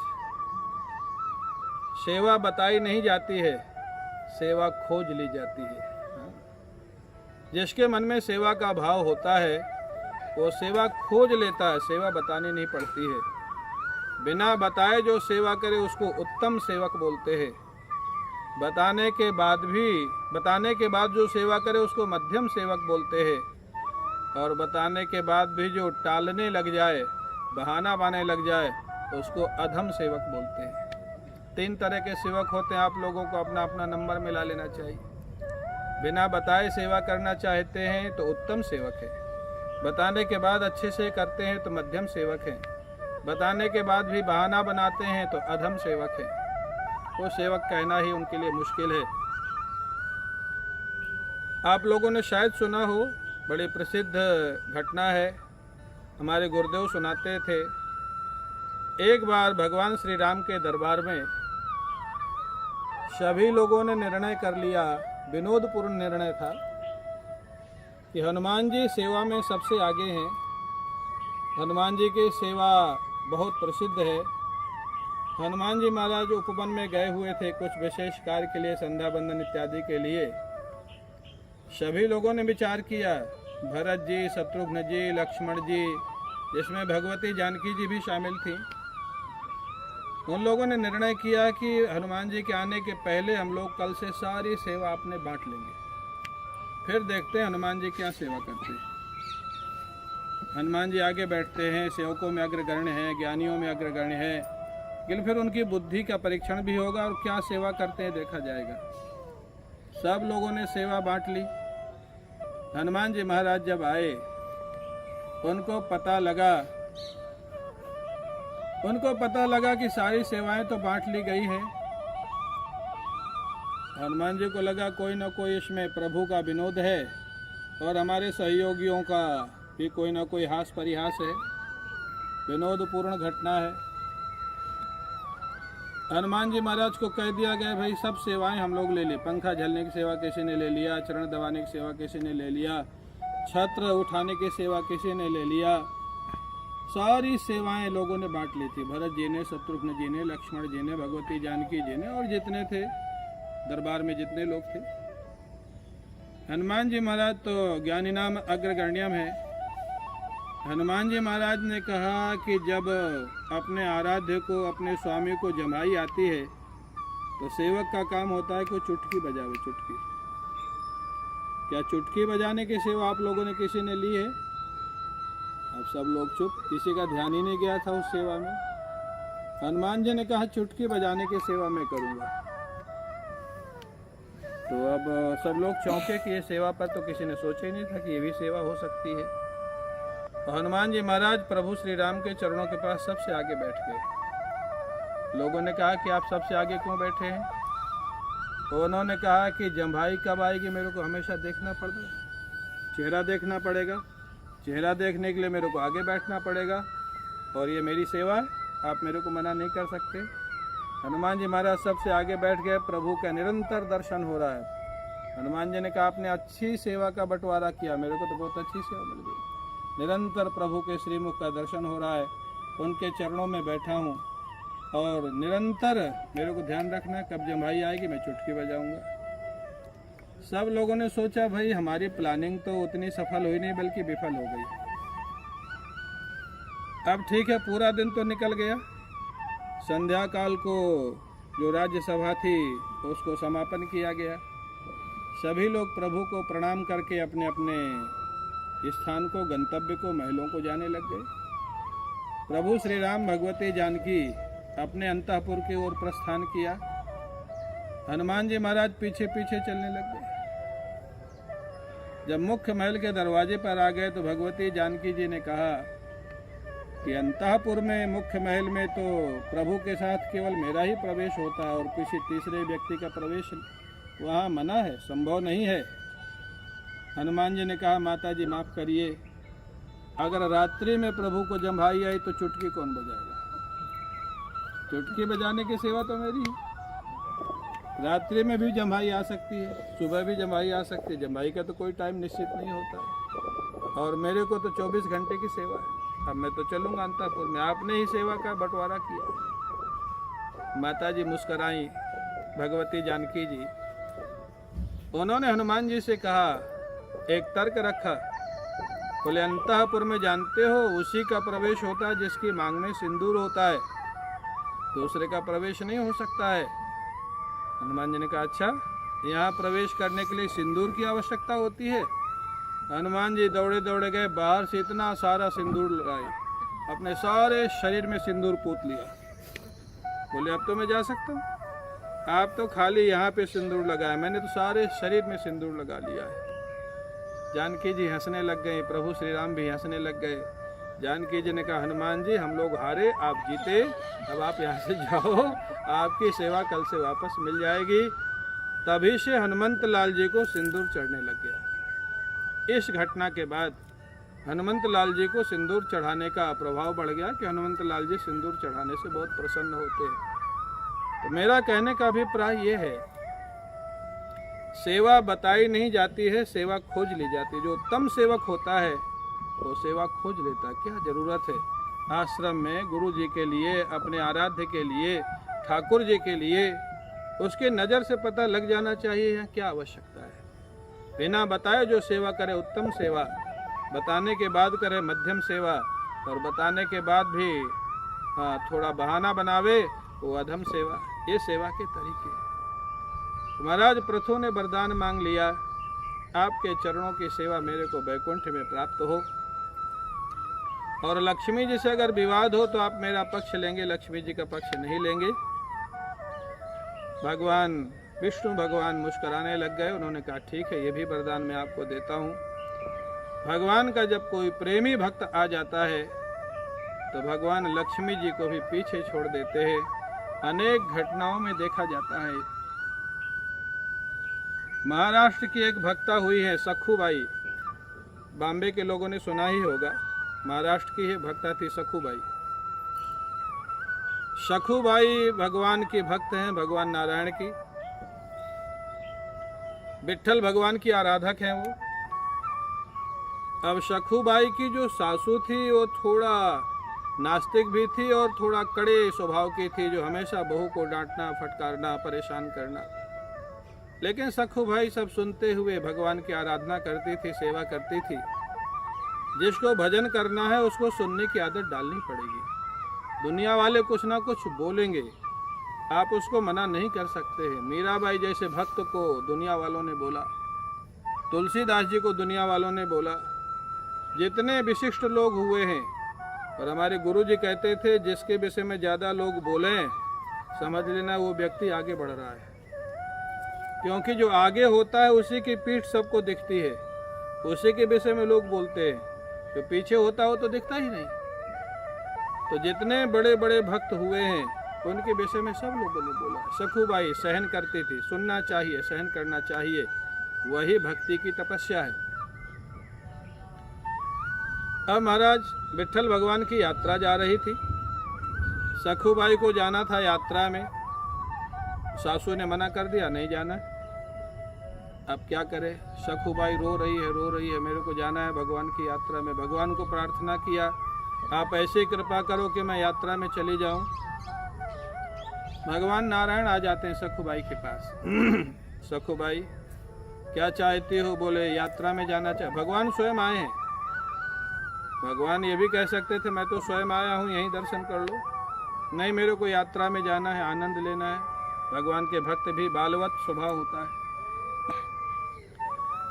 सेवा बताई नहीं जाती है, सेवा खोज ली जाती है। जिसके मन में सेवा का भाव होता है वो सेवा खोज लेता है, सेवा बतानी नहीं पड़ती है। बिना बताए जो सेवा करे उसको उत्तम सेवक बोलते हैं। बताने के बाद जो सेवा करे उसको मध्यम सेवक बोलते हैं। और बताने के बाद भी जो टालने लग जाए, बहाना बनाने लग जाए, उसको अधम सेवक बोलते हैं। 3 तरह के सेवक होते हैं, आप लोगों को अपना अपना नंबर मिला लेना चाहिए। बिना बताए सेवा करना चाहते हैं तो उत्तम सेवक है, बताने के बाद अच्छे से करते हैं तो मध्यम सेवक है, बताने के बाद भी बहाना बनाते हैं तो अधम सेवक है। वो सेवक कहना ही उनके लिए मुश्किल है। आप लोगों ने शायद सुना हो, बड़ी प्रसिद्ध घटना है, हमारे गुरुदेव सुनाते थे। एक बार भगवान श्री राम के दरबार में सभी लोगों ने निर्णय कर लिया, विनोदपूर्ण निर्णय था कि हनुमान जी सेवा में सबसे आगे हैं। हनुमान जी की सेवा बहुत प्रसिद्ध है। हनुमान जी महाराज उपवन में गए हुए थे कुछ विशेष कार्य के लिए, संध्या बंदन इत्यादि के लिए। सभी लोगों ने विचार किया, भरत जी, शत्रुघ्न जी, लक्ष्मण जी, जिसमें भगवती जानकी जी भी शामिल थी। उन लोगों ने निर्णय किया कि हनुमान जी के आने के पहले हम लोग कल से सारी सेवा अपने बांट लेंगे, फिर देखते हैं हनुमान जी क्या सेवा करते हैं। हनुमान जी आगे बैठते हैं, सेवकों में अग्रगण्य हैं, ज्ञानियों में अग्रगण्य हैं, लेकिन फिर उनकी बुद्धि का परीक्षण भी होगा और क्या सेवा करते हैं देखा जाएगा। सब लोगों ने सेवा बांट ली। हनुमान जी महाराज जब आए, उनको पता लगा कि सारी सेवाएं तो बांट ली गई हैं। हनुमान जी को लगा कोई ना कोई इसमें प्रभु का विनोद है और हमारे सहयोगियों का भी कोई ना कोई हास परिहास है, विनोदपूर्ण घटना है। हनुमान जी महाराज को कह दिया गया भाई सब सेवाएं हम लोग ले ली। पंखा झलने की सेवा किसी ने ले लिया, चरण दबाने की सेवा किसी ने ले लिया, छत्र उठाने की सेवा किसी ने ले लिया। सारी सेवाएं लोगों ने बांट ली थी। भरत जी ने, शत्रुघ्न जी ने, लक्ष्मण जी ने, भगवती जानकी जी ने और जितने थे दरबार में जितने लोग थे। हनुमान जी महाराज तो ज्ञानी नाम अग्रगण्यम है। हनुमान जी महाराज ने कहा कि जब अपने आराध्य को, अपने स्वामी को जमाई आती है तो सेवक का काम होता है कि चुटकी बजावे। चुटकी, क्या चुटकी बजाने की सेवा आप लोगों ने किसी ने ली है? अब सब लोग चुप, किसी का ध्यान ही नहीं गया था उस सेवा में। हनुमान जी ने कहा चुटकी बजाने की सेवा मैं करूँगा। तो अब सब लोग चौंके कि ये सेवा पर तो किसी ने सोचा ही नहीं था कि ये भी सेवा हो सकती है। तो हनुमान जी महाराज प्रभु श्री राम के चरणों के पास सबसे आगे बैठ गए। लोगों ने कहा कि आप सबसे आगे क्यों बैठे हैं? तो उन्होंने कहा कि जम्भाई कब आएगी मेरे को हमेशा देखना पड़ेगा, चेहरा देखना पड़ेगा, चेहरा देखने के लिए मेरे को आगे बैठना पड़ेगा और ये मेरी सेवा है, आप मेरे को मना नहीं कर सकते। हनुमान जी महाराज सबसे आगे बैठ गए। प्रभु का निरंतर दर्शन हो रहा है। हनुमान जी ने कहा आपने अच्छी सेवा का बंटवारा किया, मेरे को तो बहुत अच्छी सेवा मिल गई। निरंतर प्रभु के श्रीमुख का दर्शन हो रहा है, उनके चरणों में बैठा हूँ और निरंतर मेरे को ध्यान रखना कब जम्हाई आएगी मैं चुटकी बजाऊंगा। सब लोगों ने सोचा भाई हमारी प्लानिंग तो उतनी सफल हुई नहीं बल्कि विफल हो गई। अब ठीक है, पूरा दिन तो निकल गया। संध्या काल को जो राज्यसभा थी उसको समापन किया गया। सभी लोग प्रभु को प्रणाम करके अपने अपने स्थान को, गंतव्य को, महलों को जाने लग गए। प्रभु श्री राम भगवती जानकी अपने अंतःपुर की ओर प्रस्थान किया। हनुमान जी महाराज पीछे पीछे चलने लग गए। जब मुख्य महल के दरवाजे पर आ गए तो भगवती जानकी जी ने कहा कि अंतःपुर में, मुख्य महल में तो प्रभु के साथ केवल मेरा ही प्रवेश होता है और किसी तीसरे व्यक्ति का प्रवेश वहाँ मना है, संभव नहीं है। हनुमान जी ने कहा माता जी माफ करिए, अगर रात्रि में प्रभु को जम्हाई आई तो चुटकी कौन बजाएगा? चुटकी बजाने की सेवा तो मेरी है। रात्रि में भी जम्हाई आ सकती है, सुबह भी जम्हाई आ सकती है। जम्हाई का तो कोई टाइम निश्चित नहीं होता है और मेरे को तो 24 घंटे की सेवा है। अब मैं तो चलूँगा अंतःपुर में, आपने ही सेवा का बंटवारा किया। माता जी मुस्कराई, भगवती जानकी जी। उन्होंने हनुमान जी से कहा, एक तर्क रखा, बोले अंतःपुर में जानते हो उसी का प्रवेश होता है जिसकी मांग में सिंदूर होता है, दूसरे का प्रवेश नहीं हो सकता है। हनुमान जी ने कहा अच्छा, यहाँ प्रवेश करने के लिए सिंदूर की आवश्यकता होती है? हनुमान जी दौड़े दौड़े गए, बाहर से इतना सारा सिंदूर लगाए, अपने सारे शरीर में सिंदूर पोत लिया। बोले अब तो मैं जा सकता हूँ? आप तो खाली यहाँ पे सिंदूर लगाए, मैंने तो सारे शरीर में सिंदूर लगा लिया है। जानकी जी हंसने लग गए, प्रभु श्री राम भी हंसने लग गए। जानकी जी ने कहा हनुमान जी हम लोग हारे, आप जीते, अब आप यहाँ से जाओ, आपकी सेवा कल से वापस मिल जाएगी। तभी से हनुमंत लाल जी को सिंदूर चढ़ने लग गया। इस घटना के बाद हनुमंत लाल जी को सिंदूर चढ़ाने का प्रभाव बढ़ गया कि हनुमंत लाल जी सिंदूर चढ़ाने से बहुत प्रसन्न होते हैं। तो मेरा कहने का अभिप्राय ये है, सेवा बताई नहीं जाती है, सेवा खोज ली जाती है। जो उत्तम सेवक होता है वो सेवा खोज लेता है। क्या जरूरत है आश्रम में गुरु जी के लिए, अपने आराध्य के लिए, ठाकुर जी के लिए, उसके नज़र से पता लग जाना चाहिए है क्या आवश्यकता है। बिना बताए जो सेवा करे उत्तम सेवा, बताने के बाद करे मध्यम सेवा, और बताने के बाद भी थोड़ा बहाना बनावे वो अधम सेवा। ये सेवा के तरीके। महाराज प्रथु ने वरदान मांग लिया, आपके चरणों की सेवा मेरे को वैकुंठ में प्राप्त हो, और लक्ष्मी जी से अगर विवाद हो तो आप मेरा पक्ष लेंगे, लक्ष्मी जी का पक्ष नहीं लेंगे। भगवान विष्णु भगवान मुस्कुराने लग गए। उन्होंने कहा ठीक है, ये भी वरदान मैं आपको देता हूँ। भगवान का जब कोई प्रेमी भक्त आ जाता है तो भगवान लक्ष्मी जी को भी पीछे छोड़ देते हैं। अनेक घटनाओं में देखा जाता है। महाराष्ट्र की एक भक्ता हुई है सखूबाई, बॉम्बे के लोगों ने सुना ही होगा। महाराष्ट्र की ही भक्ता थी सखूबाई। सखूबाई भगवान की भक्त हैं, भगवान नारायण की, विट्ठल भगवान की आराधक हैं वो। अब सखूबाई की जो सासू थी वो थोड़ा नास्तिक भी थी और थोड़ा कड़े स्वभाव की थी, जो हमेशा बहू को डांटना, फटकारना, परेशान करना। लेकिन सखूबाई सब सुनते हुए भगवान की आराधना करती थी, सेवा करती थी। जिसको भजन करना है उसको सुनने की आदत डालनी पड़ेगी। दुनिया वाले कुछ ना कुछ बोलेंगे, आप उसको मना नहीं कर सकते हैं। मीराबाई जैसे भक्त को दुनिया वालों ने बोला, तुलसीदास जी को दुनिया वालों ने बोला, जितने विशिष्ट लोग हुए हैं। और हमारे गुरु जी कहते थे जिसके विषय में ज़्यादा लोग बोलें समझ लेना वो व्यक्ति आगे बढ़ रहा है, क्योंकि जो आगे होता है उसी की पीठ सबको दिखती है, उसी के विषय में लोग बोलते हैं। जो पीछे होता हो तो दिखता ही नहीं। तो जितने बड़े बड़े भक्त हुए हैं उनके विषय में सब लोगों ने बोला। सखूबाई सहन करती थी, सुनना चाहिए, सहन करना चाहिए, वही भक्ति की तपस्या है। अब महाराज विट्ठल भगवान की यात्रा जा रही थी। सखूबाई को जाना था यात्रा में, सासू ने मना कर दिया, नहीं जाना। अब क्या करे, सखुबाई रो रही है, मेरे को जाना है भगवान की यात्रा में। भगवान को प्रार्थना किया, आप ऐसे कृपा करो कि मैं यात्रा में चली जाऊं। भगवान नारायण आ जाते हैं सखुबाई के पास। सखुबाई क्या चाहती हो? बोले यात्रा में जाना चाहे। भगवान स्वयं आए हैं। भगवान ये भी कह सकते थे मैं तो स्वयं आया हूँ, यहीं दर्शन कर लो। नहीं, मेरे को यात्रा में जाना है, आनंद लेना है। भगवान के भक्त भी बालवत स्वभाव होता है।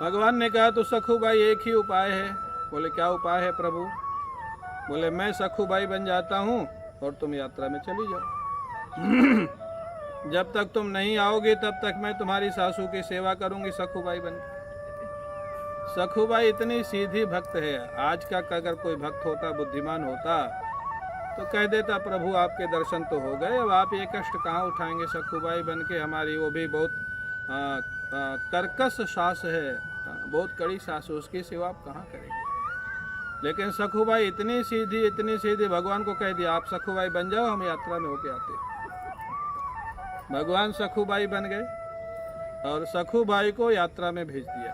भगवान ने कहा तो सखुबाई एक ही उपाय है। बोले क्या उपाय है प्रभु? बोले मैं सखुबाई बन जाता हूँ और तुम यात्रा में चली जाओ। जब तक तुम नहीं आओगे तब तक मैं तुम्हारी सासू की सेवा करूंगी सखुबाई बन के। सखुबाई इतनी सीधी भक्त है। आज का अगर कोई भक्त होता, बुद्धिमान होता, तो कह देता प्रभु आपके दर्शन तो हो गए, अब आप ये कष्ट कहाँ उठाएंगे। सखुबाई बन के हमारी, वो भी बहुत कर्कश सास है, बहुत कड़ी सास है, उसकी सेवा आप कहाँ करेंगे। लेकिन सखुबाई इतनी सीधी, भगवान को कह दिया आप सखुबाई बन जाओ, हम यात्रा में होके आते। भगवान सखुबाई बन गए और सखुबाई को यात्रा में भेज दिया।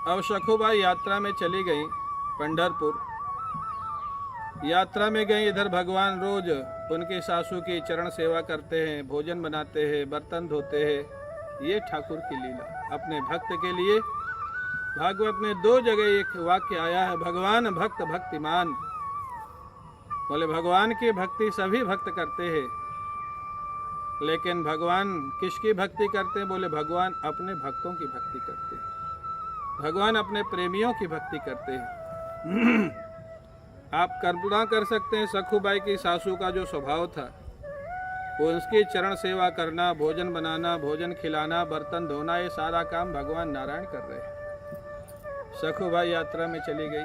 अब सखुबाई यात्रा में चली गई पंढरपुर। यात्रा में गई, इधर भगवान रोज उनकी सासू की चरण सेवा करते हैं, भोजन बनाते हैं, बर्तन धोते हैं। ये ठाकुर की लीला। अपने भक्त के लिए भागवत में 2 जगह एक वाक्य आया है, भगवान भक्त भक्तिमान। बोले भगवान की भक्ति सभी भक्त करते हैं, लेकिन भगवान किसकी भक्ति करते हैं? बोले भगवान अपने भक्तों की भक्ति करते हैं, भगवान अपने प्रेमियों की भक्ति करते हैं। आप कल्पना कर सकते हैं सखुबाई की सासू का जो स्वभाव था, वो उसकी चरण सेवा करना, भोजन बनाना, भोजन खिलाना, बर्तन धोना, ये सारा काम भगवान नारायण कर रहे हैं। सखुबाई यात्रा में चली गई।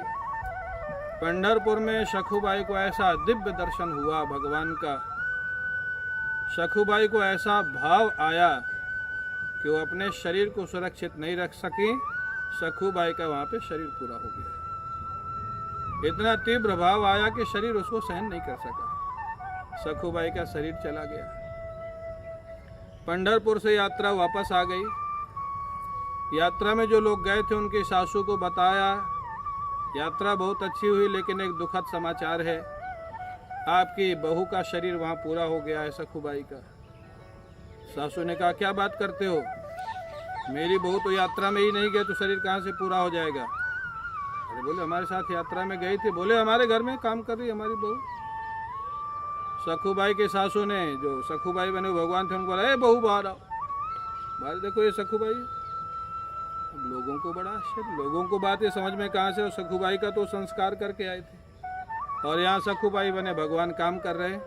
पंढरपुर में सखुबाई को ऐसा दिव्य दर्शन हुआ भगवान का। सखुबाई को ऐसा भाव आया कि वो अपने शरीर को सुरक्षित नहीं रख सकी। सखुबाई का वहां पे शरीर पूरा हो गया। इतना तीव्र भाव आया कि शरीर उसको सहन नहीं कर सका। सखुबाई का शरीर चला गया। पंढरपुर से यात्रा वापस आ गई। यात्रा में जो लोग गए थे उनकी सासू को बताया, यात्रा बहुत अच्छी हुई, लेकिन एक दुखद समाचार है, आपकी बहू का शरीर वहाँ पूरा हो गया है सखुबाई का। सासू ने कहा क्या बात करते हो, मेरी बहू तो यात्रा में ही नहीं गई तो शरीर कहाँ से पूरा हो जाएगा। अरे बोले हमारे साथ यात्रा में गई थी। बोले हमारे घर में काम कर रही हमारी बहू। सखुबाई के सासू ने, जो सखुबाई बने भगवान थे, उनको बोला बहू बाहर आओ। बाहर देखो ये सखुबाई। अब लोगों को बड़ा आश्चर्य, लोगों को बात ये समझ में कहाँ से, सखुबाई का तो संस्कार करके आए थे और यहाँ सखुबाई बने भगवान काम कर रहे।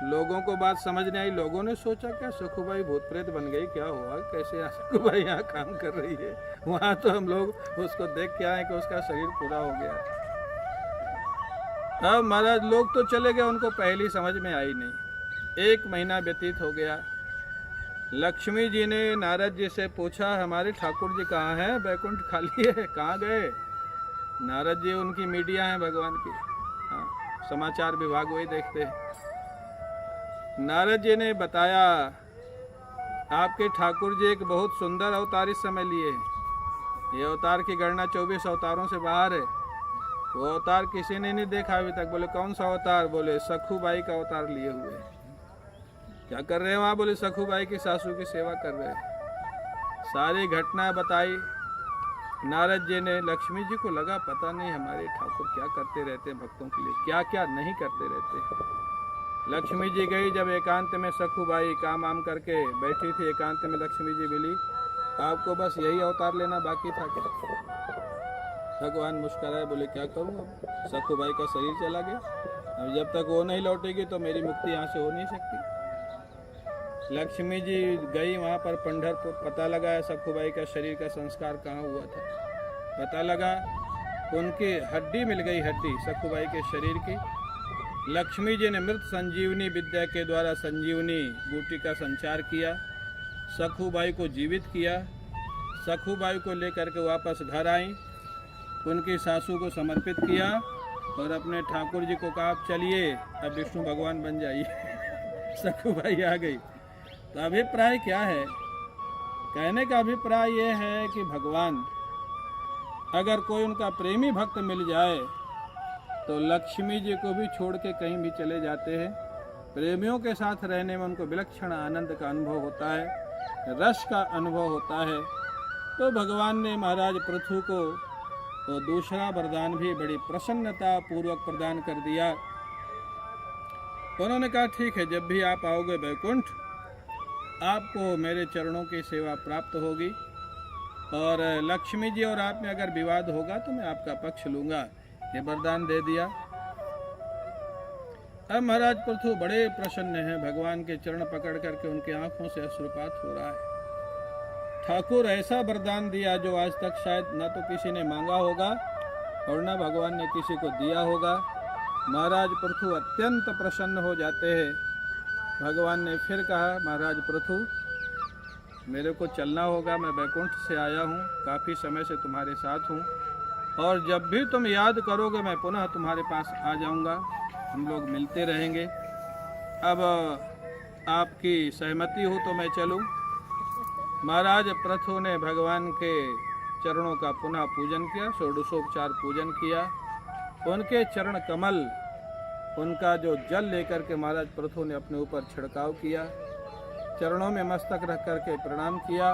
लोगों को बात समझ नहीं आई। लोगों ने सोचा क्या सखुबाई भूत प्रेत बन गई, क्या हुआ, कैसे यहाँ सखुबाई यहाँ काम कर रही है। वहाँ तो हम लोग उसको देख के आए कि उसका शरीर पूरा हो गया। अब महाराज लोग तो चले गए, उनको पहली समझ में आई नहीं। 1 महीना व्यतीत हो गया। लक्ष्मी जी ने नारद जी से पूछा हमारे ठाकुर जी कहाँ हैं, बैकुंठ खाली है, कहाँ गए। नारद जी उनकी मीडिया है भगवान की, हाँ, समाचार विभाग वही देखते हैं। नारद जी ने बताया आपके ठाकुर जी एक बहुत सुंदर अवतार इस समय लिए हैं। ये अवतार की गणना 24 अवतारों से बाहर है। वो अवतार किसी ने नहीं देखा अभी तक। बोले कौन सा अवतार? बोले सखुबाई का अवतार लिए हुए हैं। क्या कर रहे हैं वहाँ? बोले सखुबाई की सासू की सेवा कर रहे हैं। सारी घटना बताई नारद जी ने। लक्ष्मी जी को लगा पता नहीं हमारे ठाकुर क्या करते रहते हैं भक्तों के लिए, क्या क्या नहीं करते रहते। लक्ष्मी जी गई, जब एकांत में सखुबाई काम आम करके बैठी थी, एकांत में लक्ष्मी जी मिली। आपको बस यही अवतार लेना बाकी था क्या? भगवान मुस्कुराए, बोले क्या करूं, अब सखुबाई का शरीर चला गया, अब जब तक वो नहीं लौटेगी तो मेरी मुक्ति यहाँ से हो नहीं सकती। लक्ष्मी जी गई वहाँ पर पंढरपुर, पता लगाया सखुबाई का शरीर का संस्कार कहाँ हुआ था। पता लगा उनकी हड्डी मिल गई, हड्डी सखुबाई के शरीर की। लक्ष्मी जी ने मृत संजीवनी विद्या के द्वारा संजीवनी बूटी का संचार किया, सखुबाई को जीवित किया। सखुबाई को लेकर के वापस घर आई, उनकी सासू को समर्पित किया और अपने ठाकुर जी को कहा आप चलिए अब विष्णु भगवान बन जाइए। सखुबाई आ गई। तो अभिप्राय क्या है? कहने का अभिप्राय ये है कि भगवान अगर कोई उनका प्रेमी भक्त मिल जाए तो लक्ष्मी जी को भी छोड़ के कहीं भी चले जाते हैं। प्रेमियों के साथ रहने में उनको विलक्षण आनंद का अनुभव होता है, रस का अनुभव होता है। तो भगवान ने महाराज पृथु को तो दूसरा वरदान भी बड़ी प्रसन्नता पूर्वक प्रदान कर दिया। उन्होंने कहा ठीक है, जब भी आप आओगे वैकुंठ, आपको मेरे चरणों की सेवा प्राप्त होगी और लक्ष्मी जी और आप में अगर विवाद होगा तो मैं आपका पक्ष लूंगा। ये वरदान दे दिया। अब महाराज पृथु बड़े प्रसन्न हैं, भगवान के चरण पकड़ करके उनकी आंखों से अश्रुपात हो रहा है। ठाकुर ऐसा वरदान दिया जो आज तक शायद न तो किसी ने मांगा होगा और न भगवान ने किसी को दिया होगा। महाराज पृथु अत्यंत प्रसन्न हो जाते हैं। भगवान ने फिर कहा, महाराज पृथु मेरे को चलना होगा, मैं वैकुंठ से आया हूँ, काफ़ी समय से तुम्हारे साथ हूँ और जब भी तुम याद करोगे मैं पुनः तुम्हारे पास आ जाऊँगा, हम लोग मिलते रहेंगे। अब आपकी सहमति हो तो मैं चलूँ। महाराज पृथु ने भगवान के चरणों का पुनः पूजन किया, षोडशोपचार पूजन किया। उनके चरण कमल, उनका जो जल लेकर के महाराज पृथु ने अपने ऊपर छिड़काव किया, चरणों में मस्तक रख करके प्रणाम किया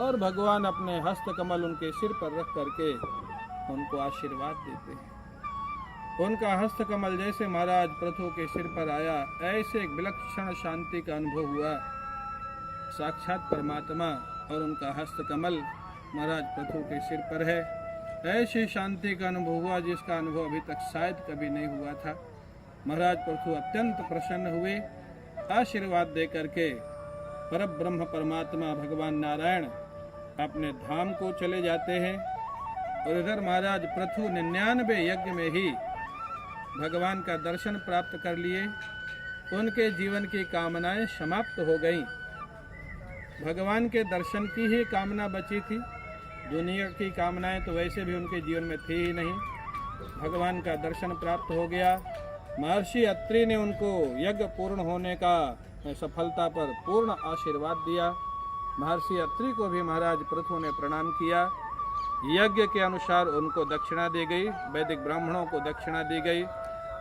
और भगवान अपने हस्त कमल उनके सिर पर रख करके उनको आशीर्वाद देते हैं। उनका हस्त कमल जैसे महाराज पृथु के सिर पर आया, ऐसे एक विलक्षण शांति का अनुभव हुआ। साक्षात परमात्मा और उनका हस्त कमल महाराज पृथु के सिर पर है। ऐसी शांति का अनुभव हुआ जिसका अनुभव अभी तक शायद कभी नहीं हुआ था। महाराज पृथु अत्यंत प्रसन्न हुए। आशीर्वाद दे करके परब्रह्म परमात्मा भगवान नारायण अपने धाम को चले जाते हैं और इधर महाराज पृथु 99 यज्ञ में ही भगवान का दर्शन प्राप्त कर लिए। उनके जीवन की कामनाएं समाप्त हो गईं। भगवान के दर्शन की ही कामना बची थी, दुनिया की कामनाएं तो वैसे भी उनके जीवन में थी ही नहीं। भगवान का दर्शन प्राप्त हो गया। महर्षि अत्रि ने उनको यज्ञ पूर्ण होने का सफलता पर पूर्ण आशीर्वाद दिया। महर्षि अत्रि को भी महाराज पृथु ने प्रणाम किया। यज्ञ के अनुसार उनको दक्षिणा दी गई, वैदिक ब्राह्मणों को दक्षिणा दी गई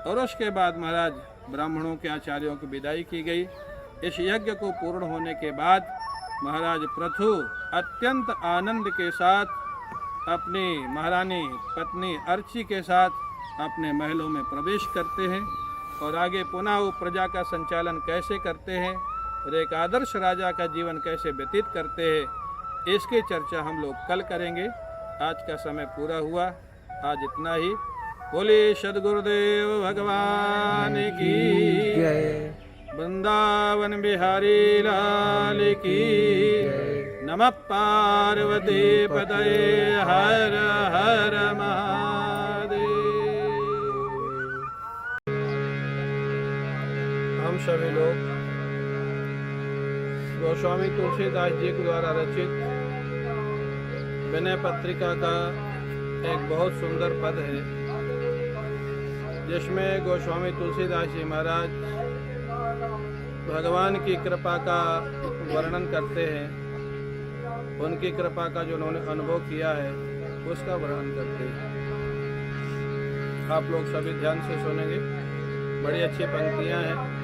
और उसके बाद महाराज ब्राह्मणों के आचार्यों की विदाई की गई। इस यज्ञ को पूर्ण होने के बाद महाराज पृथु अत्यंत आनंद के साथ अपनी महारानी पत्नी अर्ची के साथ अपने महलों में प्रवेश करते हैं और आगे पुनः वो प्रजा का संचालन कैसे करते हैं और एक आदर्श राजा का जीवन कैसे व्यतीत करते हैं, इसकी चर्चा हम लोग कल करेंगे। आज का समय पूरा हुआ, आज इतना ही। बोले सद्गुरुदेव भगवान की जय, वृंदावन बिहारी लाल की। नमः पार्वती पतये हर हर महादेव। हम सभी लोग गोस्वामी तुलसीदास जी के द्वारा रचित विनय पत्रिका का एक बहुत सुंदर पद है, जिसमें गोस्वामी तुलसीदास जी महाराज भगवान की कृपा का वर्णन करते हैं। उनकी कृपा का जो उन्होंने अनुभव किया है उसका वर्णन करते हैं। आप लोग सभी ध्यान से सुनेंगे, बड़ी अच्छी पंक्तियां हैं।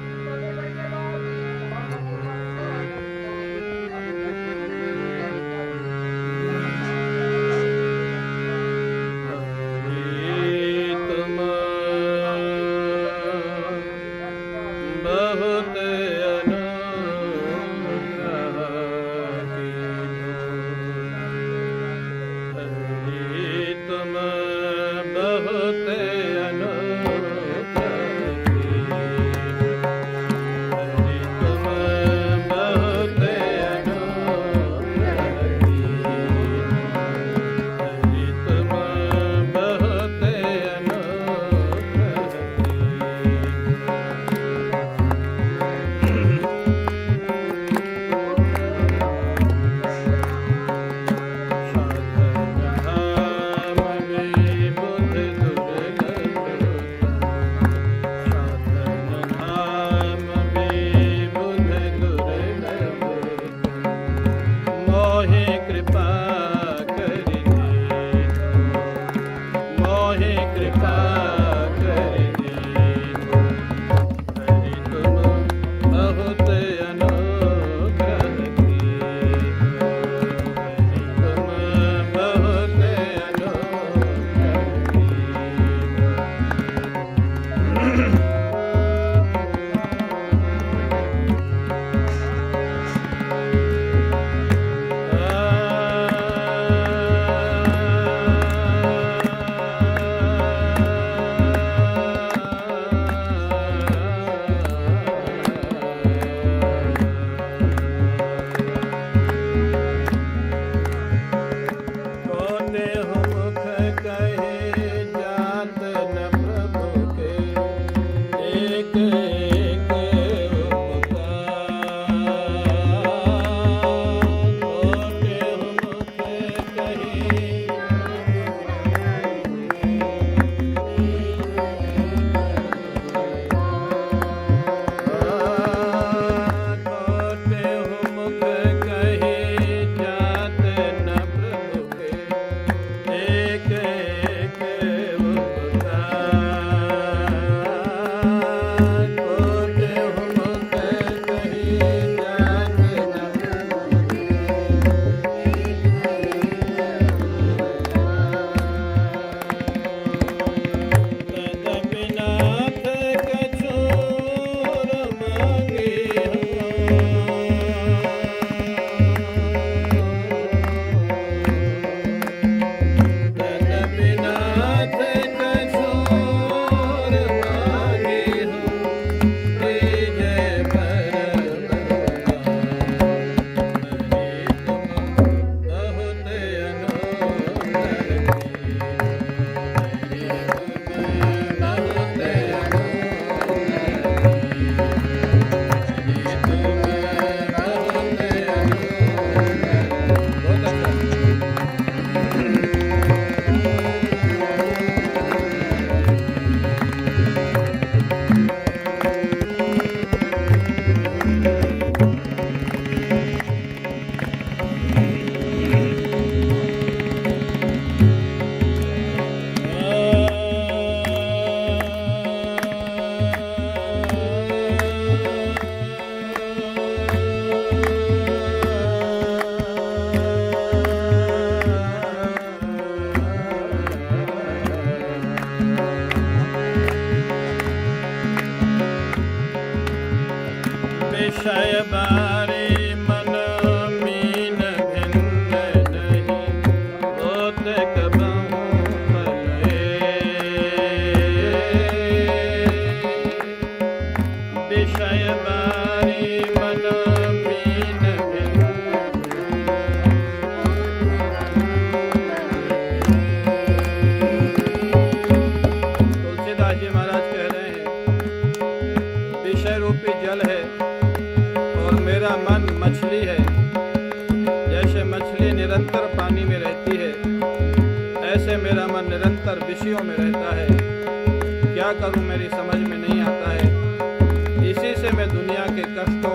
विषय बारे मन मीन भिन्न नहीं, होत कबहु मलय। विषय बारे मन मीन भिन्न। तुलसीदास जी महाराज कह रहे हैं, विषय रूपी जल है और मेरा मन मछली है। जैसे मछली निरंतर पानी में रहती है, ऐसे मेरा मन निरंतर विषयों में रहता है। क्या करूं, मेरी समझ में नहीं आता है। इसी से मैं दुनिया के कष्टों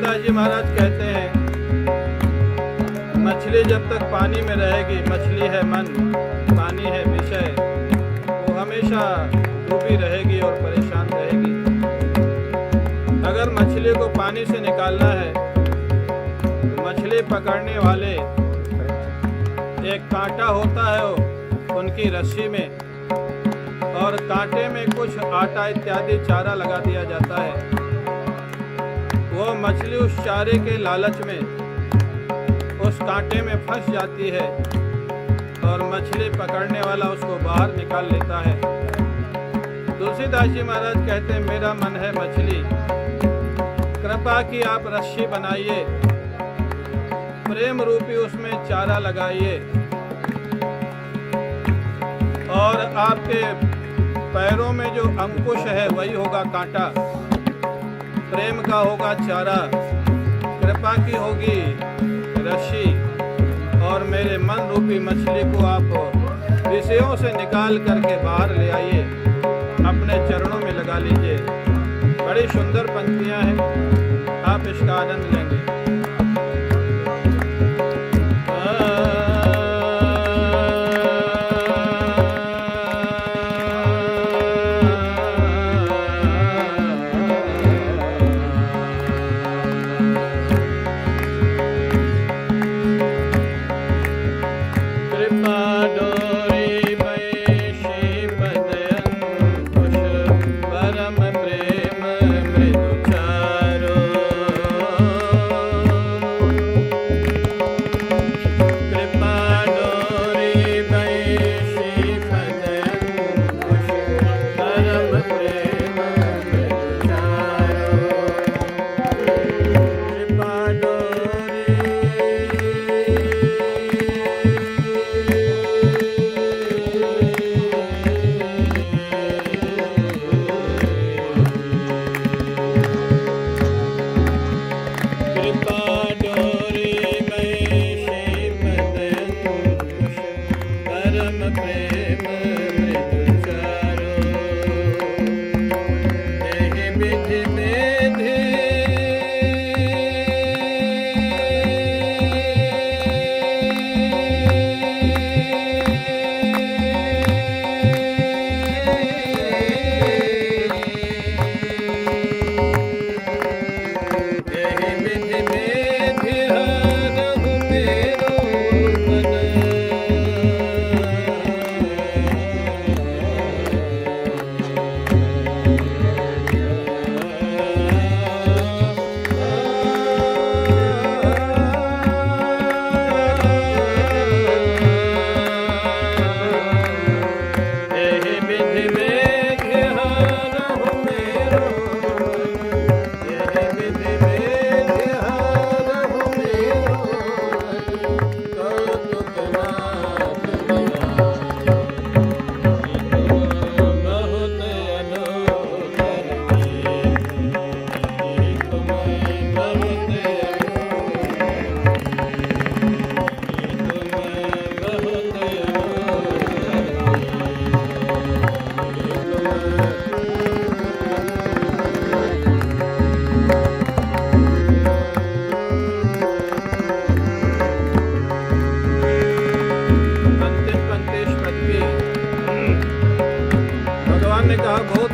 तुलसीदास जी महाराज कहते हैं, मछली जब तक पानी में रहेगी, मछली है मन, पानी है विषय, वो हमेशा डूबी रहेगी और परेशान रहेगी। अगर मछली को पानी से निकालना है तो मछली पकड़ने वाले एक कांटा होता है उनकी रस्सी में, और कांटे में कुछ आटा इत्यादि चारा लगा दिया जाता है। वो मछली उस चारे के लालच में उस कांटे में फंस जाती है और मछली पकड़ने वाला उसको बाहर निकाल लेता है। तुलसीदास जी महाराज कहते हैं, मेरा मन है मछली, कृपा की आप रस्सी बनाइए, प्रेम रूपी उसमें चारा लगाइए, और आपके पैरों में जो अंकुश है वही होगा कांटा, प्रेम का होगा चारा, कृपा की होगी रस्सी, और मेरे मन रूपी मछली को आप विषयों से निकाल करके बाहर ले आइए, अपने चरणों में लगा लीजिए। बड़ी सुंदर पंक्तियां हैं, आप इसका आनंद लेंगे।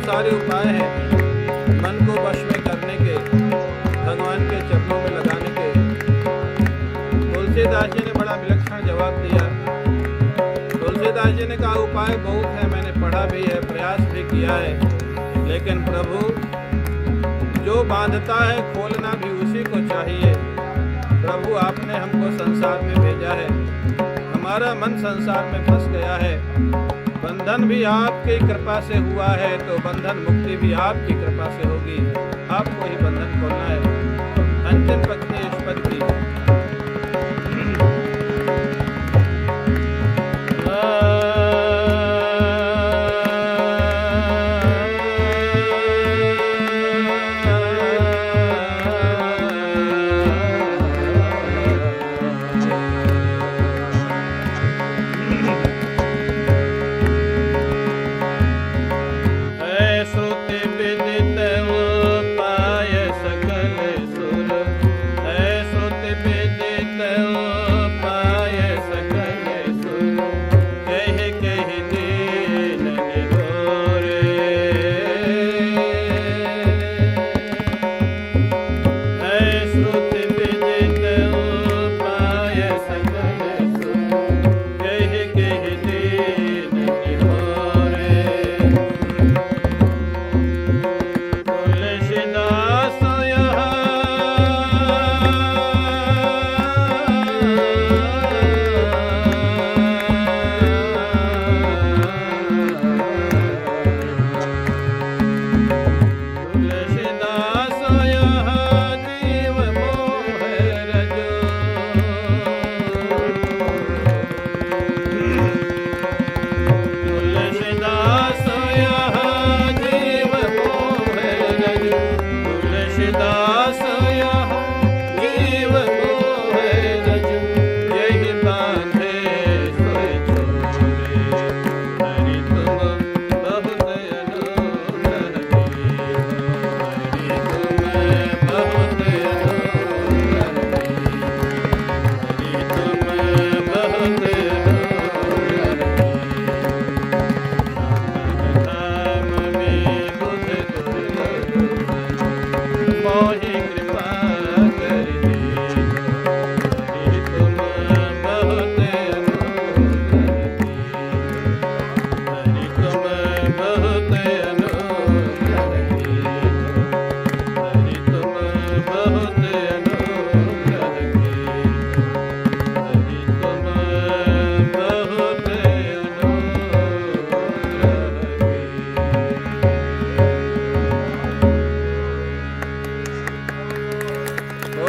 सारे उपाय हैं मन को वश में करने के, भगवान के चरणों में लगाने के। तुलसीदास जी ने बड़ा विलक्षण जवाब दिया। तुलसीदास जी ने कहा उपाय बहुत है, मैंने पढ़ा भी है, प्रयास भी किया है, लेकिन प्रभु जो बांधता है खोलना भी उसी को चाहिए। प्रभु आपने हमको संसार में भेजा है, हमारा मन संसार में फंस गया है, बंधन भी आपकी कृपा से हुआ है तो बंधन मुक्ति भी आपकी कृपा से होगी। आपको ही बंधन खोलना है। अंतिम पंक्ति इस पद की,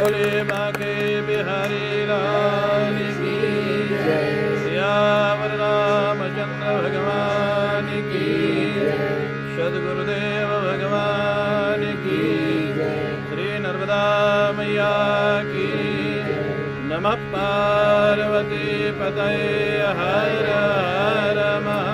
भोले बांके बिहारी लाल की जय। सियावर रामचंद्र भगवान की जय। सद्गुरुदेव भगवान की जय। श्री नर्मदा मैया की नमः। पार्वती पतये हर हर महा